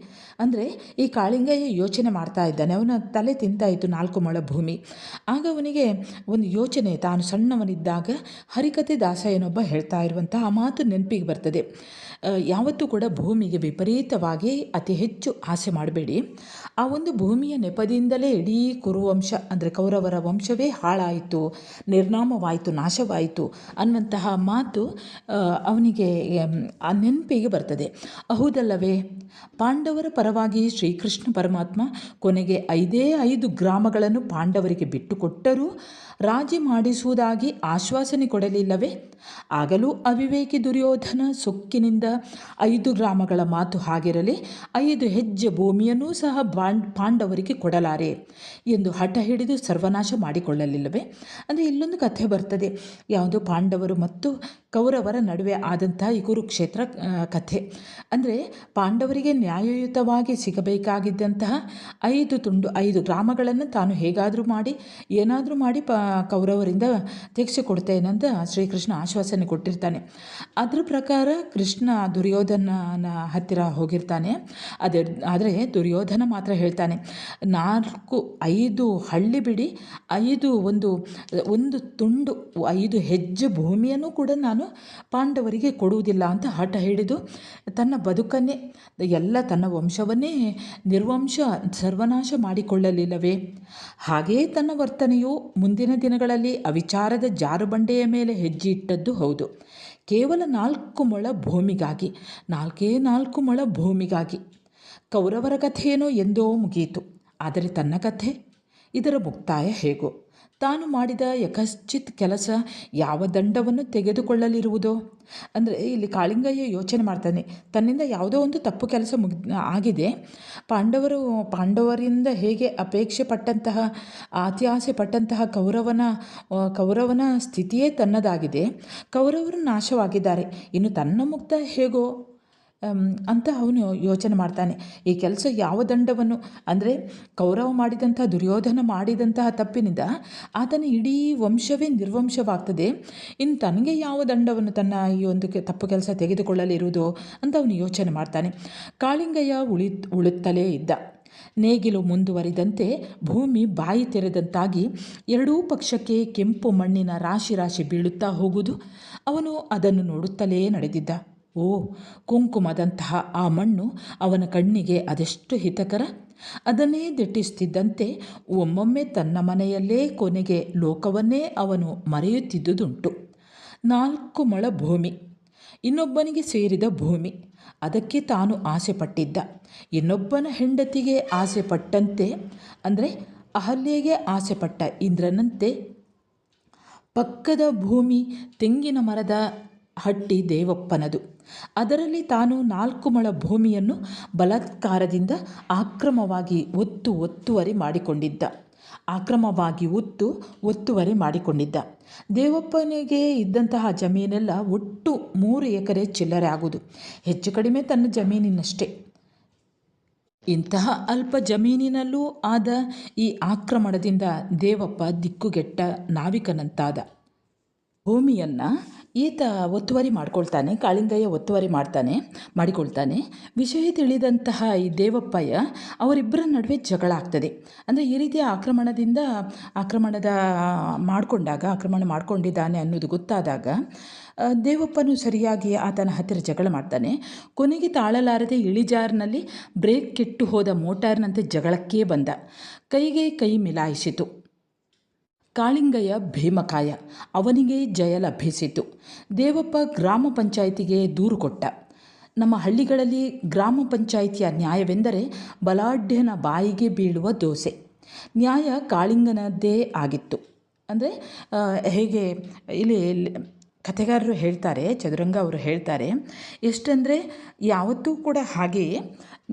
ಅಂದರೆ ಈ ಕಾಳಿಂಗಯ್ಯ ಯೋಚನೆ ಮಾಡ್ತಾ ಇದ್ದಾನೆ. ಅವನ ತಲೆ ತಿಂತಾಯಿತು 4 ಮೊಳ ಭೂಮಿ. ಆಗ ಅವನಿಗೆ ಒಂದು ಯೋಚನೆ, ತಾನು ಸಣ್ಣವನಿದ್ದಾಗ ಹರಿಕಥೆ ದಾಸ ಏನೊಬ್ಬ ಹೇಳ್ತಾ ಇರುವಂತಹ ಆ ಮಾತು ನೆನಪಿಗೆ ಬರ್ತದೆ. ಯಾವತ್ತೂ ಕೂಡ ಭೂಮಿಗೆ ವಿಪರೀತವಾಗಿ ಅತಿ ಹೆಚ್ಚು ಆಸೆ ಮಾಡಬೇಡಿ, ಆ ಒಂದು ಭೂಮಿಯ ನೆಪದಿಂದಲೇ ಇಡೀ ಕುರುವಂಶ ಅಂದರೆ ಕೌರವರ ವಂಶವೇ ಹಾಳಾಯಿತು, ನಿರ್ನಾಮವಾಯಿತು, ನಾಶವಾಯಿತು ಅನ್ನುವಂತಹ ಮಾತು ಅವನಿಗೆ ಆ ನೆನಪಿಗೆ ಬರ್ತದೆ. ಹೌದಲ್ಲವೇ? ಪಾಂಡವರ ಪರವಾಗಿ ಶ್ರೀಕೃಷ್ಣ ಪರಮಾತ್ಮ ಕೊನೆಗೆ 5 ಗ್ರಾಮಗಳನ್ನು ಪಾಂಡವರಿಗೆ ಬಿಟ್ಟುಕೊಟ್ಟರೂ ರಾಜಿ ಮಾಡಿಸುವುದಾಗಿ ಆಶ್ವಾಸನೆ ಕೊಡಲಿಲ್ಲವೇ? ಆಗಲೂ ಅವಿವೇಕಿ ದುರ್ಯೋಧನ ಸೊಕ್ಕಿನಿಂದ 5 ಗ್ರಾಮಗಳ ಮಾತು ಹಾಗಿರಲಿ, 5 ಹೆಜ್ಜೆ ಭೂಮಿಯನ್ನೂ ಸಹ ಪಾಂಡವರಿಗೆ ಕೊಡಲಾರೆ ಎಂದು ಹಠ ಹಿಡಿದು ಸರ್ವನಾಶ ಮಾಡಿಕೊಳ್ಳಲಿಲ್ಲವೇ? ಅಂದರೆ ಇಲ್ಲೊಂದು ಕಥೆ ಬರ್ತದೆ, ಯಾವುದು ಪಾಂಡವರು ಮತ್ತು ಕೌರವರ ನಡುವೆ ಆದಂತಹ ಈ ಕುರುಕ್ಷೇತ್ರ ಕಥೆ. ಅಂದರೆ ಪಾಂಡವರಿಗೆ ನ್ಯಾಯಯುತವಾಗಿ ಸಿಗಬೇಕಾಗಿದ್ದಂತಹ 5 ಗ್ರಾಮಗಳನ್ನು ತಾನು ಹೇಗಾದರೂ ಮಾಡಿ ಏನಾದರೂ ಮಾಡಿ ಕೌರವರಿಂದ ತೆಗೆಸಿಕೊಡ್ತೇನಂತ ಶ್ರೀಕೃಷ್ಣ ಆಶ್ವಾಸನೆ ಕೊಟ್ಟಿರ್ತಾನೆ. ಅದರ ಪ್ರಕಾರ ಕೃಷ್ಣ ದುರ್ಯೋಧನನ ಹತ್ತಿರ ಹೋಗಿರ್ತಾನೆ. ಆದರೆ ದುರ್ಯೋಧನ ಮಾತ್ರ ಹೇಳ್ತಾನೆ, 5 ಹಳ್ಳಿ ಬಿಡಿ, 5 ಒಂದು ತುಂಡು 5 ಹೆಜ್ಜೆ ಭೂಮಿಯನ್ನು ಕೂಡ ನಾನು ಪಾಂಡವರಿಗೆ ಕೊಡುವುದಿಲ್ಲ ಅಂತ ಹಠ ಹಿಡಿದು ತನ್ನ ಬದುಕನ್ನೇ ಎಲ್ಲ ತನ್ನ ವಂಶವನ್ನೇ ನಿರ್ವಂಶ ಸರ್ವನಾಶ ಮಾಡಿಕೊಳ್ಳಲಿಲ್ಲವೇ? ಹಾಗೆಯೇ ತನ್ನ ವರ್ತನೆಯು ಮುಂದಿನ ದಿನಗಳಲ್ಲಿ ಅವಿಚಾರದ ಜಾರುಬಂಡೆಯ ಮೇಲೆ ಹೆಜ್ಜೆ ಇಟ್ಟದ್ದು ಹೌದು. ಕೇವಲ 4 ಮೊಳ ಭೂಮಿಗಾಗಿ, 4 ಮೊಳ ಭೂಮಿಗಾಗಿ. ಕೌರವರ ಕಥೆಯೇನೋ ಎಂದೋ ಮುಗಿಯಿತು. ಆದರೆ ತನ್ನ ಕಥೆ, ಇದರ ಮುಕ್ತಾಯ ಹೇಗೋ? ತಾನು ಮಾಡಿದ ಯಕಶ್ಚಿತ್ ಕೆಲಸ ಯಾವ ದಂಡವನ್ನು ತೆಗೆದುಕೊಳ್ಳಲಿರುವುದೋ? ಅಂದರೆ ಇಲ್ಲಿ ಕಾಳಿಂಗಯ್ಯ ಯೋಚನೆ ಮಾಡ್ತಾನೆ, ತನ್ನಿಂದ ಯಾವುದೋ ಒಂದು ತಪ್ಪು ಕೆಲಸ ಆಗಿದೆ. ಪಾಂಡವರಿಂದ ಹೇಗೆ ಅಪೇಕ್ಷೆ ಪಟ್ಟಂತಹ ಅತಿ ಆಸೆ ಪಟ್ಟಂತಹ ಕೌರವನ ಸ್ಥಿತಿಯೇ ತನ್ನದಾಗಿದೆ. ಕೌರವರು ನಾಶವಾಗಿದ್ದಾರೆ, ಇನ್ನು ತನ್ನ ಮುಕ್ತ ಹೇಗೋ ಅಂತ ಅವನು ಯೋಚನೆ ಮಾಡ್ತಾನೆ. ಈ ಕೆಲಸ ಯಾವ ದಂಡವನ್ನು, ಅಂದರೆ ಕೌರವ ಮಾಡಿದಂಥ ದುರ್ಯೋಧನ ಮಾಡಿದಂತಹ ತಪ್ಪಿನಿಂದ ಆತನ ಇಡೀ ವಂಶವೇ ನಿರ್ವಂಶವಾಗ್ತದೆ. ಇನ್ನು ತನಗೆ ಯಾವ ದಂಡವನ್ನು ತನ್ನ ಈ ಒಂದು ತಪ್ಪು ಕೆಲಸ ತೆಗೆದುಕೊಳ್ಳಲಿರುವುದು ಅಂತ ಅವನು ಯೋಚನೆ ಮಾಡ್ತಾನೆ. ಕಾಳಿಂಗಯ್ಯ ಉಳುತ್ತಲೇ ಇದ್ದ. ನೇಗಿಲು ಮುಂದುವರಿದಂತೆ ಭೂಮಿ ಬಾಯಿ ತೆರೆದಂತಾಗಿ ಎರಡೂ ಪಕ್ಷಕ್ಕೆ ಕೆಂಪು ಮಣ್ಣಿನ ರಾಶಿ ಬೀಳುತ್ತಾ ಹೋಗುವುದು ಅವನು ಅದನ್ನು ನೋಡುತ್ತಲೇ ನಡೆದಿದ್ದ. ಓ, ಕುಂಕುಮದಂತಹ ಆ ಮಣ್ಣು ಅವನ ಕಣ್ಣಿಗೆ ಅದೆಷ್ಟು ಹಿತಕರ! ಅದನ್ನೇ ದಿಟ್ಟಿಸುತ್ತಿದ್ದಂತೆ ಒಮ್ಮೊಮ್ಮೆ ತನ್ನ ಮನೆಯಲ್ಲೇ ಕೊನೆಗೆ ಲೋಕವನ್ನೇ ಅವನು ಮರೆಯುತ್ತಿದ್ದುದುಂಟು. 4 ಮೊಳ ಭೂಮಿ, ಇನ್ನೊಬ್ಬನಿಗೆ ಸೇರಿದ ಭೂಮಿ. ಅದಕ್ಕೆ ತಾನು ಆಸೆ ಪಟ್ಟಿದ್ದ. ಇನ್ನೊಬ್ಬನ ಹೆಂಡತಿಗೆ ಆಸೆ ಪಟ್ಟಂತೆ, ಅಂದರೆ ಅಹಲ್ಯೆಗೆ ಆಸೆ ಪಟ್ಟ ಇಂದ್ರನಂತೆ ಪಕ್ಕದ ಭೂಮಿ ತೆಂಗಿನ ಮರದ ಹಟ್ಟಿ ದೇವಪ್ಪನದು. ಅದರಲ್ಲಿ ತಾನು 4 ಮೊಳ ಭೂಮಿಯನ್ನು ಬಲಾತ್ಕಾರದಿಂದ ಆಕ್ರಮವಾಗಿ ಒತ್ತುವರಿ ಮಾಡಿಕೊಂಡಿದ್ದ. ಅಕ್ರಮವಾಗಿ ಒತ್ತುವರಿ ಮಾಡಿಕೊಂಡಿದ್ದ. ದೇವಪ್ಪನಿಗೆ ಇದ್ದಂತಹ ಜಮೀನೆಲ್ಲ ಒಟ್ಟು 3 ಎಕರೆ ಚಿಲ್ಲರೆ ಆಗುವುದು, ಹೆಚ್ಚು ಕಡಿಮೆ ತನ್ನ ಜಮೀನಿನಷ್ಟೇ. ಇಂತಹ ಅಲ್ಪ ಜಮೀನಿನಲ್ಲೂ ಆದ ಈ ಆಕ್ರಮಣದಿಂದ ದೇವಪ್ಪ ದಿಕ್ಕುಗೆಟ್ಟ ನಾವಿಕನಂತಾದ. ಭೂಮಿಯನ್ನು ಈತ ಒತ್ತುವರಿ ಮಾಡ್ಕೊಳ್ತಾನೆ, ಕಾಳಿಂಗಯ್ಯ ಒತ್ತುವರಿ ಮಾಡಿಕೊಳ್ತಾನೆ. ವಿಷಯ ತಿಳಿದಂತಹ ಈ ದೇವಪ್ಪಯ್ಯ ಅವರಿಬ್ಬರ ನಡುವೆ ಜಗಳ ಆಗ್ತದೆ. ಅಂದರೆ ಈ ರೀತಿಯ ಆಕ್ರಮಣ ಮಾಡಿಕೊಂಡಿದ್ದಾನೆ ಅನ್ನೋದು ಗೊತ್ತಾದಾಗ ದೇವಪ್ಪನು ಸರಿಯಾಗಿ ಆತನ ಹತ್ತಿರ ಜಗಳ ಮಾಡ್ತಾನೆ. ಕೊನೆಗೆ ತಾಳಲಾರದೆ ಇಳಿಜಾರಿನಲ್ಲಿ ಬ್ರೇಕ್ ಕೆಟ್ಟು ಹೋದ ಮೋಟಾರ್ನಂತೆ ಜಗಳಕ್ಕೇ ಬಂದ. ಕೈಗೆ ಕೈ ಮಿಲಾಯಿಸಿತು. ಕಾಳಿಂಗಯ್ಯ ಭೀಮಕಾಯ, ಅವನಿಗೆ ಜಯ ಲಭಿಸಿತು. ದೇವಪ್ಪ ಗ್ರಾಮ ಪಂಚಾಯಿತಿಗೆ ದೂರು ಕೊಟ್ಟ. ನಮ್ಮ ಹಳ್ಳಿಗಳಲ್ಲಿ ಗ್ರಾಮ ಪಂಚಾಯಿತಿಯ ನ್ಯಾಯವೆಂದರೆ ಬಲಾಢ್ಯನ ಬಾಯಿಗೆ ಬೀಳುವ ದೋಸೆ. ನ್ಯಾಯ ಕಾಳಿಂಗನದ್ದೇ ಆಗಿತ್ತು. ಅಂದರೆ ಹೇಗೆ ಇಲ್ಲಿ ಕಥೆಗಾರರು ಹೇಳ್ತಾರೆ, ಚದುರಂಗ ಅವರು ಹೇಳ್ತಾರೆ, ಎಷ್ಟಂದರೆ ಯಾವತ್ತೂ ಕೂಡ ಹಾಗೆಯೇ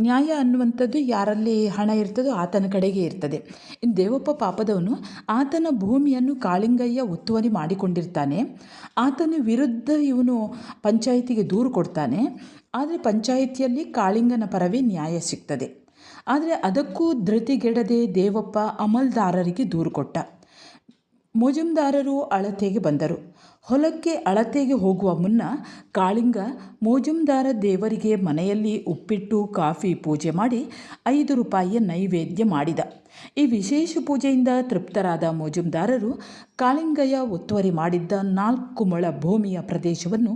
ನ್ಯಾಯ ಅನ್ನುವಂಥದ್ದು ಯಾರಲ್ಲಿ ಹಣ ಇರ್ತದೋ ಆತನ ಕಡೆಗೆ ಇರ್ತದೆ. ಇನ್ನು ದೇವಪ್ಪ ಪಾಪದವನು, ಆತನ ಭೂಮಿಯನ್ನು ಕಾಳಿಂಗಯ್ಯ ಒತ್ತುವರಿ ಮಾಡಿಕೊಂಡಿರ್ತಾನೆ. ಆತನ ವಿರುದ್ಧ ಇವನು ಪಂಚಾಯಿತಿಗೆ ದೂರು ಕೊಡ್ತಾನೆ. ಆದರೆ ಪಂಚಾಯಿತಿಯಲ್ಲಿ ಕಾಳಿಂಗನ ಪರವೇ ನ್ಯಾಯ ಸಿಗ್ತದೆ. ಆದರೆ ಅದಕ್ಕೂ ಧೃತಿಗೆಡದೆ ದೇವಪ್ಪ ಅಮಲ್ದಾರರಿಗೆ ದೂರು ಕೊಟ್ಟ. ಮೋಜುಮ್ದಾರರು ಅಳತೆಗೆ ಬಂದರು. ಹೊಲಕ್ಕೆ ಅಳತೆಗೆ ಹೋಗುವ ಮುನ್ನ ಕಾಳಿಂಗ ಮೋಜುಮ್ದಾರ ದೇವರಿಗೆ ಮನೆಯಲ್ಲಿ ಉಪ್ಪಿಟ್ಟು ಕಾಫಿ ಪೂಜೆ ಮಾಡಿ 5 ರೂಪಾಯಿಯ ನೈವೇದ್ಯ ಮಾಡಿದ. ಈ ವಿಶೇಷ ಪೂಜೆಯಿಂದ ತೃಪ್ತರಾದ ಮೋಜುಮ್ದಾರರು ಕಾಳಿಂಗಯ್ಯ ಒತ್ತುವರಿ ಮಾಡಿದ್ದ 4 ಮೊಳ ಭೂಮಿಯ ಪ್ರದೇಶವನ್ನು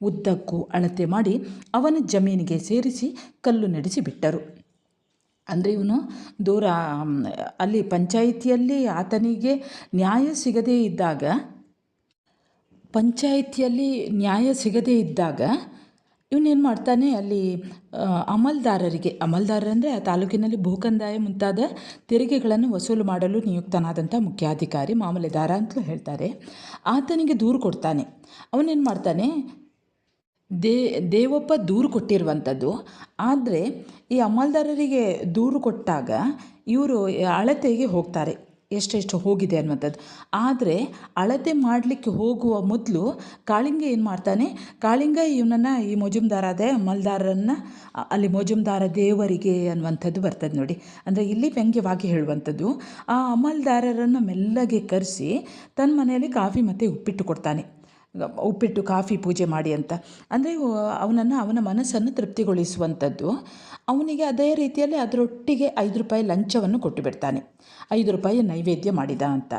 ಉದ್ದಕ್ಕೂ ಅಳತೆ ಮಾಡಿ ಅವನ ಜಮೀನಿಗೆ ಸೇರಿಸಿ ಕಲ್ಲು ನಡೆಸಿಬಿಟ್ಟರು. ಅಂದರೆ ಇವನು ದೂರ ಅಲ್ಲಿ ಪಂಚಾಯಿತಿಯಲ್ಲಿ ಆತನಿಗೆ ನ್ಯಾಯ ಸಿಗದೇ ಇದ್ದಾಗ ಇವನೇನು ಮಾಡ್ತಾನೆ, ಅಲ್ಲಿ ಅಮಲ್ದಾರರಂದರೆ ಆ ತಾಲೂಕಿನಲ್ಲಿ ಭೂಕಂದಾಯ ಮುಂತಾದ ತೆರಿಗೆಗಳನ್ನು ವಸೂಲು ಮಾಡಲು ನಿಯುಕ್ತನಾದಂಥ ಮುಖ್ಯಾಧಿಕಾರಿ, ಮಾಮಲೆದಾರ ಅಂತಲೂ ಹೇಳ್ತಾರೆ, ಆತನಿಗೆ ದೂರು ಕೊಡ್ತಾನೆ. ಅವನೇನು ಮಾಡ್ತಾನೆ, ದೇವಪ್ಪ ದೂರು ಕೊಟ್ಟಿರುವಂಥದ್ದು. ಆದರೆ ಈ ಅಮಲ್ದಾರರಿಗೆ ದೂರು ಕೊಟ್ಟಾಗ ಇವರು ಅಳತೆಗೆ ಹೋಗ್ತಾರೆ, ಎಷ್ಟೆಷ್ಟು ಹೋಗಿದೆ ಅನ್ನುವಂಥದ್ದು. ಆದರೆ ಅಳತೆ ಮಾಡಲಿಕ್ಕೆ ಹೋಗುವ ಮೊದಲು ಕಾಳಿಂಗ ಏನು ಮಾಡ್ತಾನೆ, ಇವನನ್ನು ಈ ಅಮಲ್ದಾರರನ್ನು ಅಲ್ಲಿ ಮೋಜುಮ್ದಾರ ದೇವರಿಗೆ ಅನ್ನುವಂಥದ್ದು ಬರ್ತದೆ ನೋಡಿ. ಅಂದರೆ ಇಲ್ಲಿ ವ್ಯಂಗ್ಯವಾಗಿ ಹೇಳುವಂಥದ್ದು, ಆ ಅಮಲ್ದಾರರನ್ನು ಮೆಲ್ಲಗೆ ಕರೆಸಿ ತನ್ನ ಮನೆಯಲ್ಲಿ ಕಾಫಿ ಮತ್ತು ಉಪ್ಪಿಟ್ಟು ಕೊಡ್ತಾನೆ. ಉಪ್ಪಿಟ್ಟು ಕಾಫಿ ಪೂಜೆ ಮಾಡಿ ಅಂತ. ಅಂದರೆ ಅವನ ಮನಸ್ಸನ್ನು ತೃಪ್ತಿಗೊಳಿಸುವಂಥದ್ದು. ಅವನಿಗೆ ಅದೇ ರೀತಿಯಲ್ಲಿ ಅದರೊಟ್ಟಿಗೆ 5 ರೂಪಾಯಿ ಲಂಚವನ್ನು ಕೊಟ್ಟು ಬಿಡ್ತಾನೆ, 5 ರೂಪಾಯಿ ನೈವೇದ್ಯ ಮಾಡಿದ ಅಂತ.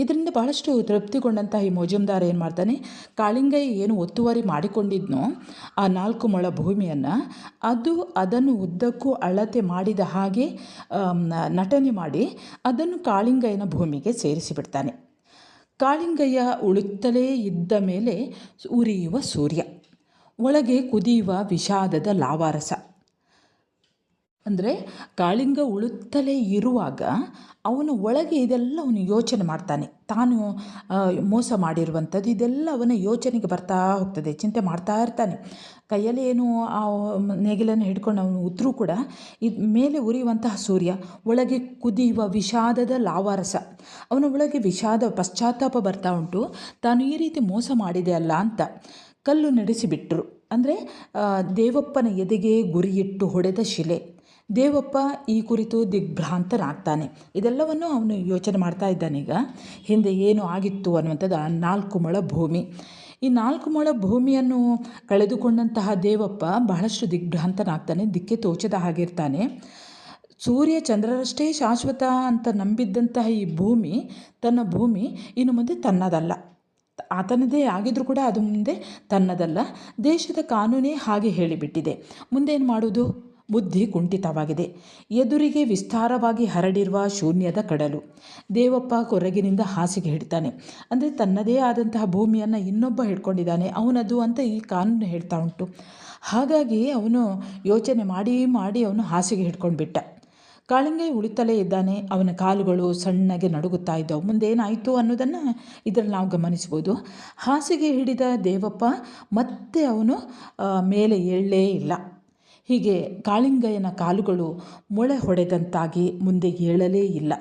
ಇದರಿಂದ ಬಹಳಷ್ಟು ತೃಪ್ತಿಗೊಂಡಂಥ ಈ ಮೋಜುಮ್ದಾರ ಏನು ಮಾಡ್ತಾನೆ, ಕಾಳಿಂಗಯ್ಯ ಏನು ಒತ್ತುವರಿ ಮಾಡಿಕೊಂಡಿದ್ನೋ ಆ 4 ಮೊಳ ಭೂಮಿಯನ್ನು ಅದನ್ನು ಉದ್ದಕ್ಕೂ ಅಳತೆ ಮಾಡಿದ ಹಾಗೆ ನಟನೆ ಮಾಡಿ ಅದನ್ನು ಕಾಳಿಂಗಯ್ಯನ ಭೂಮಿಗೆ ಸೇರಿಸಿಬಿಡ್ತಾನೆ. ಕಾಳಿಂಗಯ್ಯ ಉಳುತ್ತಲೇ ಇದ್ದ ಮೇಲೆ ಉರಿಯುವ ಸೂರ್ಯ, ಒಳಗೆ ಕುದಿಯುವ ವಿಷಾದದ ಲಾವಾರಸ. ಅಂದರೆ ಕಾಳಿಂಗ ಉಳುತ್ತಲೇ ಇರುವಾಗ ಅವನ ಒಳಗೆ ಇದೆಲ್ಲ ಅವನು ಯೋಚನೆ ಮಾಡ್ತಾನೆ. ತಾನು ಮೋಸ ಮಾಡಿರುವಂಥದ್ದು ಇದೆಲ್ಲ ಅವನ ಯೋಚನೆಗೆ ಬರ್ತಾ ಹೋಗ್ತದೆ, ಚಿಂತೆ ಮಾಡ್ತಾ ಇರ್ತಾನೆ. ಕೈಯಲ್ಲಿ ಏನು ಆ ನೇಗಿಲನ್ನು ಹಿಡ್ಕೊಂಡು ಅವನು ಉತ್ತರೂ ಕೂಡ ಮೇಲೆ ಉರಿಯುವಂತಹ ಸೂರ್ಯ, ಒಳಗೆ ಕುದಿಯುವ ವಿಷಾದದ ಲಾವಾರಸ. ಅವನ ಒಳಗೆ ಪಶ್ಚಾತ್ತಾಪ ಬರ್ತಾ ಉಂಟು, ತಾನು ಈ ರೀತಿ ಮೋಸ ಮಾಡಿದೆ ಅಲ್ಲ ಅಂತ. ಕಲ್ಲು ನಡೆಸಿಬಿಟ್ರು. ಅಂದರೆ ದೇವಪ್ಪನ ಎದೆಗೆ ಗುರಿಯಿಟ್ಟು ಹೊಡೆದ ಶಿಲೆ. ದೇವಪ್ಪ ಈ ಕುರಿತು ದಿಗ್ಭ್ರಾಂತನಾಗ್ತಾನೆ. ಇದೆಲ್ಲವನ್ನು ಅವನು ಯೋಚನೆ ಮಾಡ್ತಾ ಇದ್ದಾನೀಗ. ಹಿಂದೆ ಏನು ಆಗಿತ್ತು ಅನ್ನುವಂಥದ್ದು, 4 ಮೊಳ ಭೂಮಿ. ಈ 4 ಮೊಳ ಭೂಮಿಯನ್ನು ಕಳೆದುಕೊಂಡಂತಹ ದೇವಪ್ಪ ಬಹಳಷ್ಟು ದಿಗ್ಭ್ರಾಂತನಾಗ್ತಾನೆ, ದಿಕ್ಕೆ ತೋಚದ ಹಾಗಿರ್ತಾನೆ. ಸೂರ್ಯ ಚಂದ್ರರಷ್ಟೇ ಶಾಶ್ವತ ಅಂತ ನಂಬಿದ್ದಂತಹ ಈ ಭೂಮಿ, ತನ್ನ ಭೂಮಿ ಇನ್ನು ಮುಂದೆ ತನ್ನದಲ್ಲ. ಆತನದೇ ಆಗಿದ್ರೂ ಕೂಡ ಅದು ಮುಂದೆ ತನ್ನದಲ್ಲ. ದೇಶದ ಕಾನೂನೇ ಹಾಗೆ ಹೇಳಿಬಿಟ್ಟಿದೆ. ಮುಂದೇನು ಮಾಡೋದು? ಬುದ್ಧಿ ಕುಂಠಿತವಾಗಿದೆ. ಎದುರಿಗೆ ವಿಸ್ತಾರವಾಗಿ ಹರಡಿರುವ ಶೂನ್ಯದ ಕಡಲು. ದೇವಪ್ಪ ಕೊರಗಿನಿಂದ ಹಾಸಿಗೆ ಹಿಡ್ತಾನೆ. ಅಂದರೆ ತನ್ನದೇ ಆದಂತಹ ಭೂಮಿಯನ್ನು ಇನ್ನೊಬ್ಬ ಹಿಡ್ಕೊಂಡಿದ್ದಾನೆ, ಅವನದು ಅಂತ ಈ ಕಾನೂನು ಹೇಳ್ತಾ ಉಂಟು. ಹಾಗಾಗಿ ಅವನು ಯೋಚನೆ ಮಾಡಿ ಅವನು ಹಾಸಿಗೆ ಹಿಡ್ಕೊಂಡು ಬಿಟ್ಟ. ಕಾಳಿಂಗಯ್ಯ ಉಳಿತಲೇ ಇದ್ದಾನೆ. ಅವನ ಕಾಲುಗಳು ಸಣ್ಣಗೆ ನಡುಗುತ್ತಾ ಇದ್ದವು. ಮುಂದೇನಾಯಿತು ಅನ್ನೋದನ್ನು ಇದರಲ್ಲಿ ನಾವು ಗಮನಿಸ್ಬೋದು. ಹಾಸಿಗೆ ಹಿಡಿದ ದೇವಪ್ಪ ಮತ್ತೆ ಅವನು ಮೇಲೆ ಏಳಲೇ ಇಲ್ಲ. ಹೀಗೆ ಕಾಳಿಂಗಯ್ಯನ ಕಾಲುಗಳು ಮೊಳೆ ಹೊಡೆದಂತಾಗಿ ಮುಂದೆ ಏಳಲೇ ಇಲ್ಲ.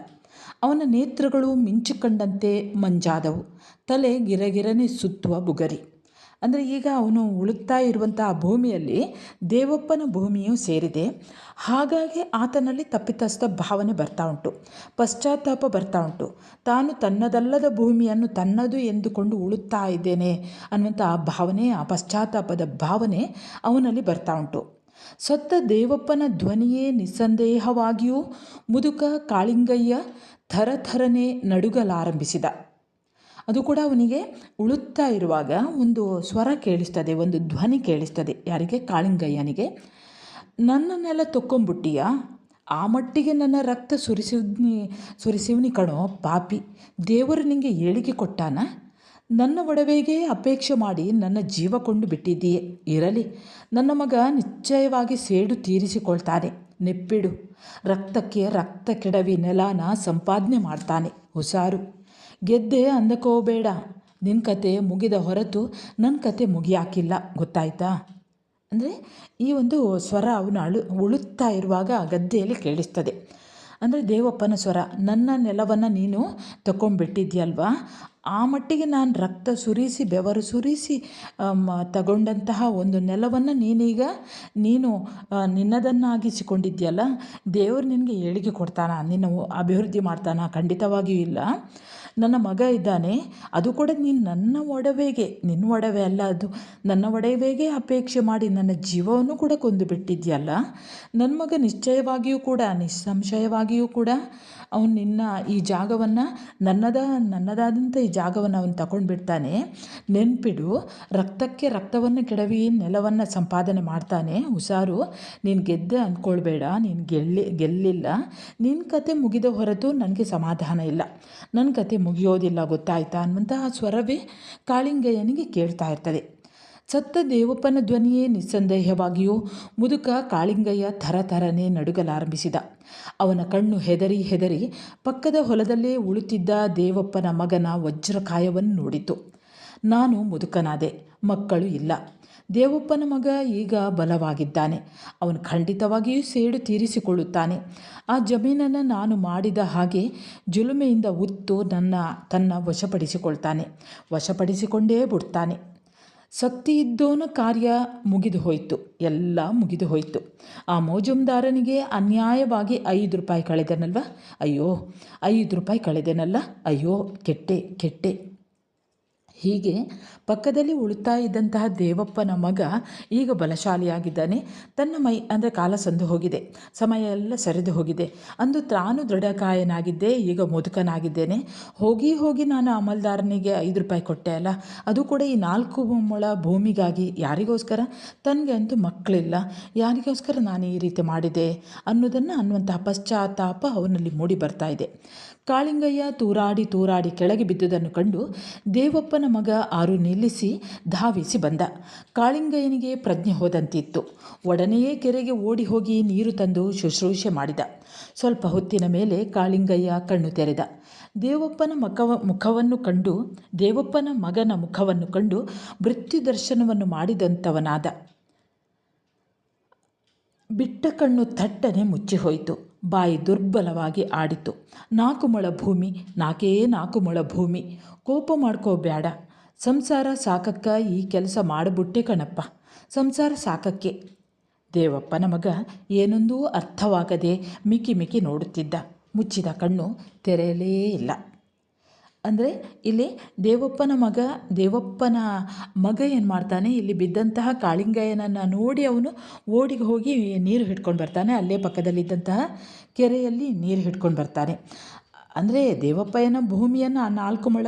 ಅವನ ನೇತ್ರಗಳು ಮಿಂಚು ಕಂಡಂತೆ ಮಂಜಾದವು, ತಲೆ ಗಿರಗಿರನೆ ಸುತ್ತುವ ಬುಗರಿ. ಅಂದರೆ ಈಗ ಅವನು ಉಳುತ್ತಾ ಇರುವಂಥ ಆ ಭೂಮಿಯಲ್ಲಿ ದೇವಪ್ಪನ ಭೂಮಿಯೂ ಸೇರಿದೆ. ಹಾಗಾಗಿ ಆತನಲ್ಲಿ ತಪ್ಪಿತಸ್ಥ ಭಾವನೆ ಬರ್ತಾ ಉಂಟು, ಪಶ್ಚಾತ್ತಾಪ ಬರ್ತಾ ಉಂಟು. ತಾನು ತನ್ನದಲ್ಲದ ಭೂಮಿಯನ್ನು ತನ್ನದು ಎಂದುಕೊಂಡು ಉಳುತ್ತಾ ಇದ್ದೇನೆ ಅನ್ನುವಂಥ ಆ ಭಾವನೆ, ಆ ಪಶ್ಚಾತ್ತಾಪದ ಭಾವನೆ ಅವನಲ್ಲಿ ಬರ್ತಾ ಉಂಟು. ಸತ್ತ ದೇವಪ್ಪನ ಧ್ವನಿಯೇ ನಿಸ್ಸಂದೇಹವಾಗಿಯೂ ಮುದುಕ ಕಾಳಿಂಗಯ್ಯ ಥರಥರನೆ ನಡುಗಲಾರಂಭಿಸಿದ. ಅದು ಕೂಡ ಅವನಿಗೆ ಉಳುತ್ತಾ ಇರುವಾಗ ಒಂದು ಸ್ವರ ಕೇಳಿಸ್ತದೆ, ಒಂದು ಧ್ವನಿ ಕೇಳಿಸ್ತದೆ. ಯಾರಿಗೆ? ಕಾಳಿಂಗಯ್ಯನಿಗೆ. ನನ್ನನ್ನೆಲ್ಲ ತೊಕ್ಕೊಂಬಿಟ್ಟಿಯ, ಆ ಮಟ್ಟಿಗೆ ನನ್ನ ರಕ್ತ ಸುರಿಸಿವ್ನಿ ಕಣೋ ಪಾಪಿ, ದೇವರು ನಿಂಗೆ ಏಳಿಗೆ ಕೊಟ್ಟಾನ? ನನ್ನ ಒಡವೆಗೆ ಅಪೇಕ್ಷೆ ಮಾಡಿ ನನ್ನ ಜೀವ ಕೊಂಡು ಬಿಟ್ಟಿದ್ದೀಯೇ. ಇರಲಿ, ನನ್ನ ಮಗ ನಿಶ್ಚಯವಾಗಿ ಸೇಡು ತೀರಿಸಿಕೊಳ್ತಾನೆ. ನೆಪ್ಪಿಡು, ರಕ್ತಕ್ಕೆ ರಕ್ತ ಕೆಡವಿ ನೆಲನ ಸಂಪಾದನೆ ಮಾಡ್ತಾನೆ. ಹುಷಾರು. ಗೆದ್ದೆ ಅಂದಕೋಬೇಡ. ನಿನ್ನ ಕತೆ ಮುಗಿದ ಹೊರತು ನನ್ನ ಕತೆ ಮುಗಿಯಾಕಿಲ್ಲ, ಗೊತ್ತಾಯ್ತಾ? ಅಂದರೆ ಈ ಒಂದು ಸ್ವರ ಅವನು ಉಳುತ್ತಾ ಇರುವಾಗ ಗದ್ದೆಯಲ್ಲಿ ಕೇಳಿಸ್ತದೆ. ಅಂದರೆ ದೇವಪ್ಪನ ಸ್ವರ, ನನ್ನ ನೆಲವನ್ನು ನೀನು ತಗೊಂಡ್ಬಿಟ್ಟಿದ್ಯಲ್ವಾ, ಆ ಮಟ್ಟಿಗೆ ನಾನು ರಕ್ತ ಸುರಿಸಿ ಬೆವರು ಸುರಿಸಿ ತಗೊಂಡಂತಹ ಒಂದು ನೆಲವನ್ನು ನೀನು ನಿನ್ನದನ್ನಾಗಿಸಿಕೊಂಡಿದ್ಯಲ್ಲ, ದೇವರು ನಿನಗೆ ಏಳಿಗೆ ಕೊಡ್ತಾನ, ನಿನ್ನ ಅಭಿವೃದ್ಧಿ ಮಾಡ್ತಾನ? ಖಂಡಿತವಾಗಿಯೂ ಇಲ್ಲ. ನನ್ನ ಮಗ ಇದ್ದಾನೆ, ಅದು ಕೂಡ ನೀನು ನನ್ನ ಒಡವೆಗೆ, ನಿನ್ನ ಒಡವೆ ಅಲ್ಲ ಅದು, ನನ್ನ ಒಡವೆಗೆ ಅಪೇಕ್ಷೆ ಮಾಡಿ ನನ್ನ ಜೀವವನ್ನು ಕೂಡ ಕೊಂದು ಬಿಟ್ಟಿದ್ಯಲ್ಲ. ನನ್ನ ಮಗ ನಿಶ್ಚಯವಾಗಿಯೂ ಕೂಡ, ನಿಸ್ಸಂಶಯವಾಗಿಯೂ ಕೂಡ ಅವನು ನಿನ್ನ ಈ ಜಾಗವನ್ನು, ನನ್ನದಾದಂಥ ಈ ಜಾಗವನ್ನು ಅವನು ತಗೊಂಡು ಬಿಡ್ತಾನೆ. ನೆನ್ಪಿಡು, ರಕ್ತಕ್ಕೆ ರಕ್ತವನ್ನು ಕೆಡವಿ ನೆಲವನ್ನು ಸಂಪಾದನೆ ಮಾಡ್ತಾನೆ. ಹುಷಾರು. ನೀನು ಗೆದ್ದೆ ಅಂದ್ಕೊಳ್ಬೇಡ, ನೀನು ಗೆಲ್ಲಿಲ್ಲ. ನಿನ್ನ ಕತೆ ಮುಗಿದ ಹೊರತು ನನಗೆ ಸಮಾಧಾನ ಇಲ್ಲ, ನನ್ನ ಕತೆ ಮುಗಿಯೋದಿಲ್ಲ, ಗೊತ್ತಾಯ್ತಾ ಅನ್ನುವಂತಹ ಸ್ವರವೇ ಕಾಳಿಂಗಯ್ಯನಿಗೆ ಕೇಳ್ತಾ ಇರ್ತದೆ. ಸತ್ತ ದೇವಪ್ಪನ ಧ್ವನಿಯೇ ನಿಸ್ಸಂದೇಹವಾಗಿಯೂ ಮುದುಕ ಕಾಳಿಂಗಯ್ಯ ಥರಥರನೆ ನಡುಗಲಾರಂಭಿಸಿದ. ಅವನ ಕಣ್ಣು ಹೆದರಿ ಪಕ್ಕದ ಹೊಲದಲ್ಲೇ ಉಳುತ್ತಿದ್ದ ದೇವಪ್ಪನ ಮಗನ ವಜ್ರಕಾಯವನ್ನು ನೋಡಿತು. ನಾನು ಮುದುಕನಾದೆ, ಮಕ್ಕಳು ಇಲ್ಲ. ದೇವಪ್ಪನ ಮಗ ಈಗ ಬಲವಾಗಿದ್ದಾನೆ, ಅವನು ಖಂಡಿತವಾಗಿಯೂ ಸೇಡು ತೀರಿಸಿಕೊಳ್ಳುತ್ತಾನೆ. ಆ ಜಮೀನನ್ನು ನಾನು ಮಾಡಿದ ಹಾಗೆ ಜುಲುಮೆಯಿಂದ ಉತ್ತು ತನ್ನ ವಶಪಡಿಸಿಕೊಂಡೇ ಬಿಡ್ತಾನೆ. ಶಕ್ತಿ ಇದ್ದೋನ ಕಾರ್ಯ ಮುಗಿದು ಹೋಯಿತು, ಎಲ್ಲ ಮುಗಿದು ಹೋಯಿತು. ಆ ಮೋಜುಮ್ದಾರನಿಗೆ ಅನ್ಯಾಯವಾಗಿ 5 ರೂಪಾಯಿ ಕಳೆದನಲ್ವ, ಅಯ್ಯೋ 5 ರೂಪಾಯಿ ಕಳೆದೆನಲ್ಲ, ಅಯ್ಯೋ ಕೆಟ್ಟೆ. ಹೀಗೆ ಪಕ್ಕದಲ್ಲಿ ಉಳುತ್ತಾ ಇದ್ದಂತಹ ದೇವಪ್ಪನ ಮಗ ಈಗ ಬಲಶಾಲಿಯಾಗಿದ್ದಾನೆ. ತನ್ನ ಮೈ ಅಂದರೆ ಕಾಲ ಸಂದು ಹೋಗಿದೆ, ಸಮಯ ಎಲ್ಲ ಸರಿದು ಹೋಗಿದೆ. ಅಂದು ತಾನು ದೃಢಕಾಯನಾಗಿದ್ದೆ, ಈಗ ಮುದುಕನಾಗಿದ್ದೇನೆ. ಹೋಗಿ ನಾನು ಅಮಲ್ದಾರನಿಗೆ 5 ರೂಪಾಯಿ ಕೊಟ್ಟೆ ಅಲ್ಲ, ಅದು ಕೂಡ ಈ 4 ಮೊಳ ಭೂಮಿಗಾಗಿ. ಯಾರಿಗೋಸ್ಕರ? ತನಗೆ ಅಂತೂ ಮಕ್ಕಳಿಲ್ಲ, ಯಾರಿಗೋಸ್ಕರ ನಾನು ಈ ರೀತಿ ಮಾಡಿದೆ ಅನ್ನುವಂತಹ ಪಶ್ಚಾತ್ತಾಪ ಅವನಲ್ಲಿ ಮೂಡಿ ಬರ್ತಾ ಇದೆ. ಕಾಳಿಂಗಯ್ಯ ತೂರಾಡಿ ಕೆಳಗೆ ಬಿದ್ದುದನ್ನು ಕಂಡು ದೇವಪ್ಪನ ಮಗ ಆರು ನಿಲ್ಲಿಸಿ ಧಾವಿಸಿ ಬಂದ. ಕಾಳಿಂಗಯ್ಯನಿಗೆ ಪ್ರಜ್ಞೆ ಹೋದಂತಿತ್ತು. ಒಡನೆಯೇ ಕೆರೆಗೆ ಓಡಿ ಹೋಗಿ ನೀರು ತಂದು ಶುಶ್ರೂಷೆ ಮಾಡಿದ. ಸ್ವಲ್ಪ ಹೊತ್ತಿನ ಮೇಲೆ ಕಾಳಿಂಗಯ್ಯ ಕಣ್ಣು ತೆರೆದ. ದೇವಪ್ಪನ ಮಗನ ಮುಖವನ್ನು ಕಂಡು ಮೃತ್ಯು ದರ್ಶನವನ್ನು ಮಾಡಿದಂಥವನಾದ. ಬಿಟ್ಟ ಕಣ್ಣು ಥಟ್ಟನೆ ಮುಚ್ಚಿ ಹೋಯಿತು. ಬಾಯಿ ದುರ್ಬಲವಾಗಿ ಆಡಿತು. 4 ಮೊಳ ಭೂಮಿ, 4 ಮೊಳ ಭೂಮಿ. ಕೋಪ ಮಾಡ್ಕೋಬೇಡ, ಸಂಸಾರ ಸಾಕಕ್ಕ ಈ ಕೆಲಸ ಮಾಡಿಬಿಟ್ಟೆ ಕಣಪ್ಪ, ಸಂಸಾರ ಸಾಕಕ್ಕೆ. ದೇವಪ್ಪನ ಮಗ ಏನೊಂದೂ ಅರ್ಥವಾಗದೆ ಮಿಕಿ ನೋಡುತ್ತಿದ್ದ. ಮುಚ್ಚಿದ ಕಣ್ಣು ತೆರೆಯಲೇ ಇಲ್ಲ. ಅಂದರೆ ಇಲ್ಲಿ ದೇವಪ್ಪನ ಮಗ ಏನು ಮಾಡ್ತಾನೆ, ಇಲ್ಲಿ ಬಿದ್ದಂತಹ ಕಾಳಿಂಗಯ್ಯನನ್ನು ನೋಡಿ ಅವನು ಓಡಿ ಹೋಗಿ ನೀರು ಹಿಡ್ಕೊಂಡು ಬರ್ತಾನೆ. ಅಲ್ಲೇ ಪಕ್ಕದಲ್ಲಿದ್ದಂತಹ ಕೆರೆಯಲ್ಲಿ ನೀರು ಹಿಡ್ಕೊಂಡು ಬರ್ತಾನೆ. ಅಂದರೆ ದೇವಪ್ಪಯ್ಯನ ಭೂಮಿಯನ್ನು, ಆ 4 ಮೊಳ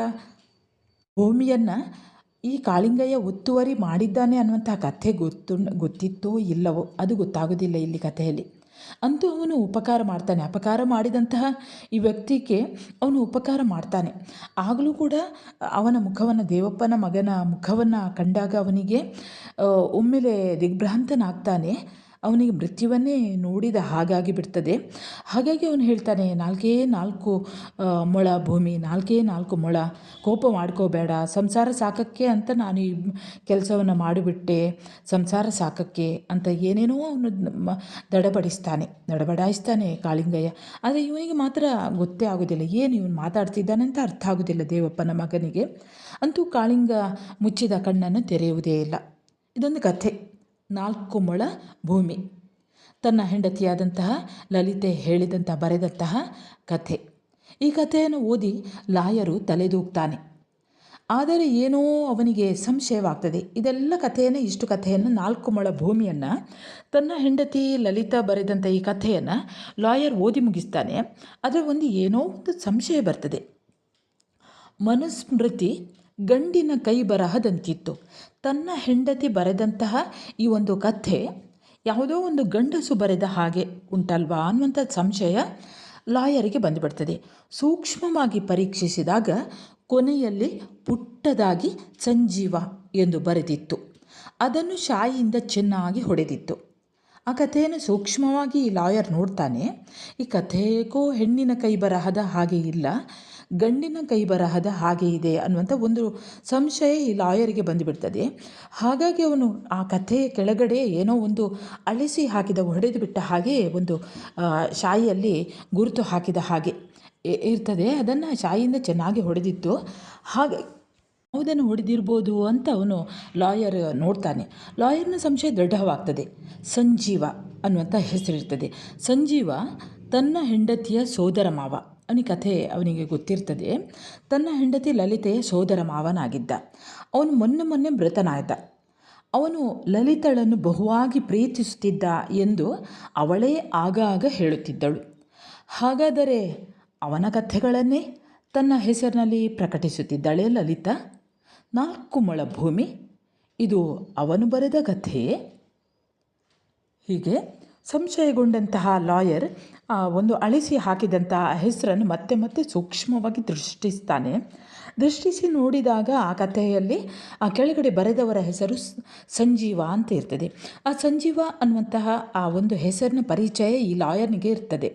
ಭೂಮಿಯನ್ನು ಈ ಕಾಳಿಂಗಯ್ಯ ಒತ್ತುವರಿ ಮಾಡಿದ್ದಾನೆ ಅನ್ನುವಂತಹ ಕಥೆ ಗೊತ್ತಿತ್ತೋ ಇಲ್ಲವೋ ಅದು ಗೊತ್ತಾಗೋದಿಲ್ಲ ಇಲ್ಲಿ ಕಥೆಯಲ್ಲಿ. ಅಂತೂ ಅವನು ಉಪಕಾರ ಮಾಡ್ತಾನೆ. ಅಪಕಾರ ಮಾಡಿದಂತಹ ಈ ವ್ಯಕ್ತಿಗೆ ಅವನು ಉಪಕಾರ ಮಾಡ್ತಾನೆ. ಆಗಲೂ ಕೂಡ ಅವನ ಮುಖವನ್ನು, ದೇವಪ್ಪನ ಮಗನ ಮುಖವನ್ನು ಕಂಡಾಗ ಅವನಿಗೆ ಒಮ್ಮೆಲೆ ದಿಗ್ಭ್ರಾಂತನಾಗ್ತಾನೆ. ಅವನಿಗೆ ಮೃತ್ಯುವನ್ನೇ ನೋಡಿದ ಹಾಗಾಗಿ ಬಿಡ್ತದೆ. ಹಾಗಾಗಿ ಅವನು ಹೇಳ್ತಾನೆ, 4 ಮೊಳ ಭೂಮಿ, 4 ಮೊಳ, ಕೋಪ ಮಾಡ್ಕೋಬೇಡ, ಸಂಸಾರ ಸಾಕಕ್ಕೆ ಅಂತ ನಾನು ಈ ಕೆಲಸವನ್ನು ಮಾಡಿಬಿಟ್ಟೆ, ಸಂಸಾರ ಸಾಕಕ್ಕೆ ಅಂತ ಏನೇನೋ ಅವನು ದಡಬಡಾಯಿಸ್ತಾನೆ ಕಾಳಿಂಗಯ್ಯ. ಆದರೆ ಇವನಿಗೆ ಮಾತ್ರ ಗೊತ್ತೇ ಆಗೋದಿಲ್ಲ, ಏನು ಇವನು ಮಾತಾಡ್ತಿದ್ದಾನೆ ಅಂತ ಅರ್ಥ ಆಗೋದಿಲ್ಲ ದೇವಪ್ಪನ ಮಗನಿಗೆ. ಅಂತೂ ಕಾಳಿಂಗ ಮುಚ್ಚಿದ ಕಣ್ಣನ್ನು ತೆರೆಯುವುದೇ ಇಲ್ಲ. ಇದೊಂದು ಕಥೆ, 4 ಮೊಳ ಭೂಮಿ, ತನ್ನ ಹೆಂಡತಿಯಾದಂತಹ ಲಲಿತೆ ಬರೆದಂತಹ ಕಥೆ. ಈ ಕಥೆಯನ್ನು ಓದಿ ಲಾಯರು ತಲೆದೂಗ್ತಾನೆ. ಆದರೆ ಏನೋ ಅವನಿಗೆ ಸಂಶಯವಾಗ್ತದೆ. ಇದೆಲ್ಲ ಇಷ್ಟು ಕಥೆಯನ್ನು 4 ಮೊಳ ಭೂಮಿಯನ್ನು, ತನ್ನ ಹೆಂಡತಿ ಲಲಿತಾ ಬರೆದಂಥ ಈ ಕಥೆಯನ್ನು ಲಾಯರ್ ಓದಿ ಮುಗಿಸ್ತಾನೆ. ಅದರ ಏನೋ ಒಂದು ಸಂಶಯ ಬರ್ತದೆ. ಮನುಸ್ಮೃತಿ ಗಂಡಿನ ಕೈ ಬರಹದಂತಿತ್ತು. ತನ್ನ ಹೆಂಡತಿ ಬರೆದಂತಹ ಈ ಒಂದು ಕಥೆ ಯಾವುದೋ ಒಂದು ಗಂಡಸು ಬರೆದ ಹಾಗೆ ಉಂಟಲ್ವಾ ಅನ್ನುವಂಥ ಸಂಶಯ ಲಾಯರಿಗೆ ಬಂದುಬಿಡ್ತದೆ. ಸೂಕ್ಷ್ಮವಾಗಿ ಪರೀಕ್ಷಿಸಿದಾಗ ಕೊನೆಯಲ್ಲಿ ಪುಟ್ಟದಾಗಿ ಸಂಜೀವ ಎಂದು ಬರೆದಿತ್ತು. ಅದನ್ನು ಶಾಯಿಯಿಂದ ಚೆನ್ನಾಗಿ ಹೊಡೆದಿತ್ತು. ಆ ಕಥೆಯನ್ನು ಸೂಕ್ಷ್ಮವಾಗಿ ಈ ಲಾಯರ್ ನೋಡ್ತಾನೆ. ಈ ಕಥೆಗೂ ಹೆಣ್ಣಿನ ಕೈ ಬರಹದ ಹಾಗೆ ಇಲ್ಲ, ಗಂಡಿನ ಕೈ ಬರಹದ ಹಾಗೆ ಇದೆ ಅನ್ನುವಂಥ ಒಂದು ಸಂಶಯ ಈ ಲಾಯರಿಗೆ ಬಂದುಬಿಡ್ತದೆ. ಹಾಗಾಗಿ ಅವನು ಆ ಕಥೆಯ ಕೆಳಗಡೆ ಏನೋ ಒಂದು ಅಳಿಸಿ ಹಾಕಿದ, ಹೊಡೆದು ಬಿಟ್ಟ ಹಾಗೆ ಒಂದು ಶಾಯಿಯಲ್ಲಿ ಗುರುತು ಹಾಕಿದ ಹಾಗೆ ಇರ್ತದೆ. ಅದನ್ನು ಶಾಯಿಯಿಂದ ಚೆನ್ನಾಗಿ ಹೊಡೆದಿತ್ತು. ಹಾಗೆ ಯಾವುದನ್ನು ಹೊಡೆದಿರ್ಬೋದು ಅಂತ ಅವನು ಲಾಯರ್ ನೋಡ್ತಾನೆ. ಲಾಯರ್ನ ಸಂಶಯ ದೃಢವಾಗ್ತದೆ. ಸಂಜೀವ ಅನ್ನುವಂಥ ಹೆಸರಿರ್ತದೆ. ಸಂಜೀವ ತನ್ನ ಹೆಂಡತಿಯ ಸೋದರ ಮಾವ. ಅವನಿಗೆ ಗೊತ್ತಿರ್ತದೆ. ತನ್ನ ಹೆಂಡತಿ ಲಲಿತೆಯ ಸೋದರ ಮಾವನಾಗಿದ್ದ. ಅವನು ಮೊನ್ನೆ ಮೃತನಾದ. ಅವನು ಲಲಿತಳನ್ನು ಬಹುವಾಗಿ ಪ್ರೀತಿಸುತ್ತಿದ್ದ ಎಂದು ಅವಳೇ ಆಗಾಗ ಹೇಳುತ್ತಿದ್ದಳು. ಹಾಗಾದರೆ ಅವನ ಕಥೆಗಳನ್ನೇ ತನ್ನ ಹೆಸರಿನಲ್ಲಿ ಪ್ರಕಟಿಸುತ್ತಿದ್ದಾಳೆ ಲಲಿತಾ. 4 ಮೊಳ ಭೂಮಿ, ಇದು ಅವನು ಬರೆದ ಕಥೆಯೇ? ಹೀಗೆ ಸಂಶಯಗೊಂಡಂತಹ ಲಾಯರ್ ಒಂದು ಅಳಿಸಿ ಹಾಕಿದಂತಹ ಹೆಸರನ್ನು ಮತ್ತೆ ಸೂಕ್ಷ್ಮವಾಗಿ ದೃಷ್ಟಿಸಿ ನೋಡಿದಾಗ ಆ ಕಥೆಯಲ್ಲಿ ಆ ಕೆಳಗಡೆ ಬರೆದವರ ಹೆಸರು ಸಂಜೀವ ಅಂತ ಇರ್ತದೆ. ಆ ಸಂಜೀವ ಅನ್ನುವಂತಹ ಆ ಒಂದು ಹೆಸರಿನ ಪರಿಚಯ ಈ ಲಾಯರ್ನಿಗೆ ಇರ್ತದೆ.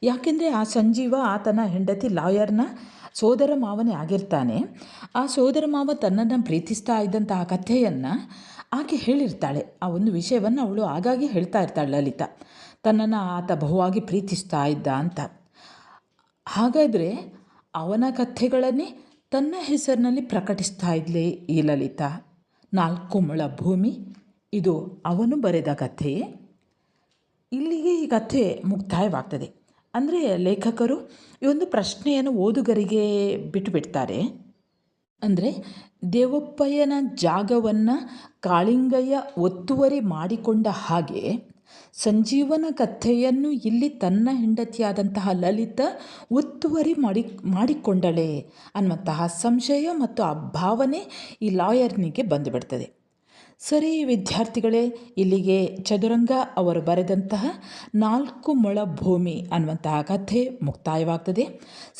ಯಾಕೆಂದರೆ ಆ ಸಂಜೀವ ಆತನ ಹೆಂಡತಿ ಲಾಯರ್ನ ಸೋದರ ಮಾವನೇ ಆಗಿರ್ತಾನೆ. ಆ ಸೋದರ ಮಾವ ತನ್ನನ್ನು ಪ್ರೀತಿಸ್ತಾ ಇದ್ದಂತಹ ಕಥೆಯನ್ನು ಆಕೆ ಹೇಳಿರ್ತಾಳೆ. ಆ ಒಂದು ವಿಷಯವನ್ನು ಅವಳು ಆಗಾಗ್ಗೆ ಹೇಳ್ತಾ ಇರ್ತಾಳೆ ಲಲಿತಾ, ತನ್ನನ್ನು ಆತ ಬಹುವಾಗಿ ಪ್ರೀತಿಸ್ತಾ ಇದ್ದ ಅಂತ. ಹಾಗಾದರೆ ಅವನ ಕಥೆಗಳನ್ನೇ ತನ್ನ ಹೆಸರಿನಲ್ಲಿ ಪ್ರಕಟಿಸ್ತಾ ಇದ್ಲೇ ಈ ಲಲಿತಾ. 4 ಮೊಳ ಭೂಮಿ, ಇದು ಅವನು ಬರೆದ ಕಥೆಯೇ? ಇಲ್ಲಿಗೆ ಈ ಕಥೆ ಮುಕ್ತಾಯವಾಗ್ತದೆ. ಅಂದರೆ ಲೇಖಕರು ಈ ಒಂದು ಪ್ರಶ್ನೆಯನ್ನು ಓದುಗರಿಗೆ ಬಿಟ್ಟುಬಿಡ್ತಾರೆ. ಅಂದರೆ ದೇವಪ್ಪಯ್ಯನ ಜಾಗವನ್ನು ಕಾಳಿಂಗಯ್ಯ ಒತ್ತುವರಿ ಮಾಡಿಕೊಂಡ ಹಾಗೆ ಸಂಜೀವನ ಕಥೆಯನ್ನು ಇಲ್ಲಿ ತನ್ನ ಹೆಂಡತಿಯಾದಂತಹ ಲಲಿತಾ ಒತ್ತುವರಿ ಮಾಡಿಕೊಂಡಳೆ ಅನ್ನುವಂತಹ ಸಂಶಯ ಮತ್ತು ಆ ಭಾವನೆ ಈ ಲಾಯರ್ನಿಗೆ ಬಂದುಬಿಡ್ತದೆ. ಸರಿ ವಿದ್ಯಾರ್ಥಿಗಳೇ, ಇಲ್ಲಿಗೆ ಚದುರಂಗ ಅವರು ಬರೆದಂತಹ 4 ಮೊಳ ಭೂಮಿ ಅನ್ನುವಂತಹ ಕಥೆ ಮುಕ್ತಾಯವಾಗ್ತದೆ.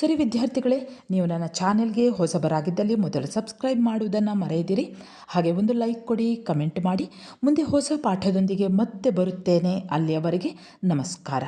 ಸರಿ ವಿದ್ಯಾರ್ಥಿಗಳೇ, ನೀವು ನನ್ನ ಚಾನೆಲ್ಗೆ ಹೊಸಬರಾಗಿದ್ದಲ್ಲಿ ಮೊದಲು ಸಬ್ಸ್ಕ್ರೈಬ್ ಮಾಡುವುದನ್ನು ಮರೆಯದಿರಿ. ಹಾಗೆ ಒಂದು ಲೈಕ್ ಕೊಡಿ, ಕಮೆಂಟ್ ಮಾಡಿ. ಮುಂದೆ ಹೊಸ ಪಾಠದೊಂದಿಗೆ ಮತ್ತೆ ಬರುತ್ತೇನೆ. ಅಲ್ಲಿಯವರೆಗೆ ನಮಸ್ಕಾರ.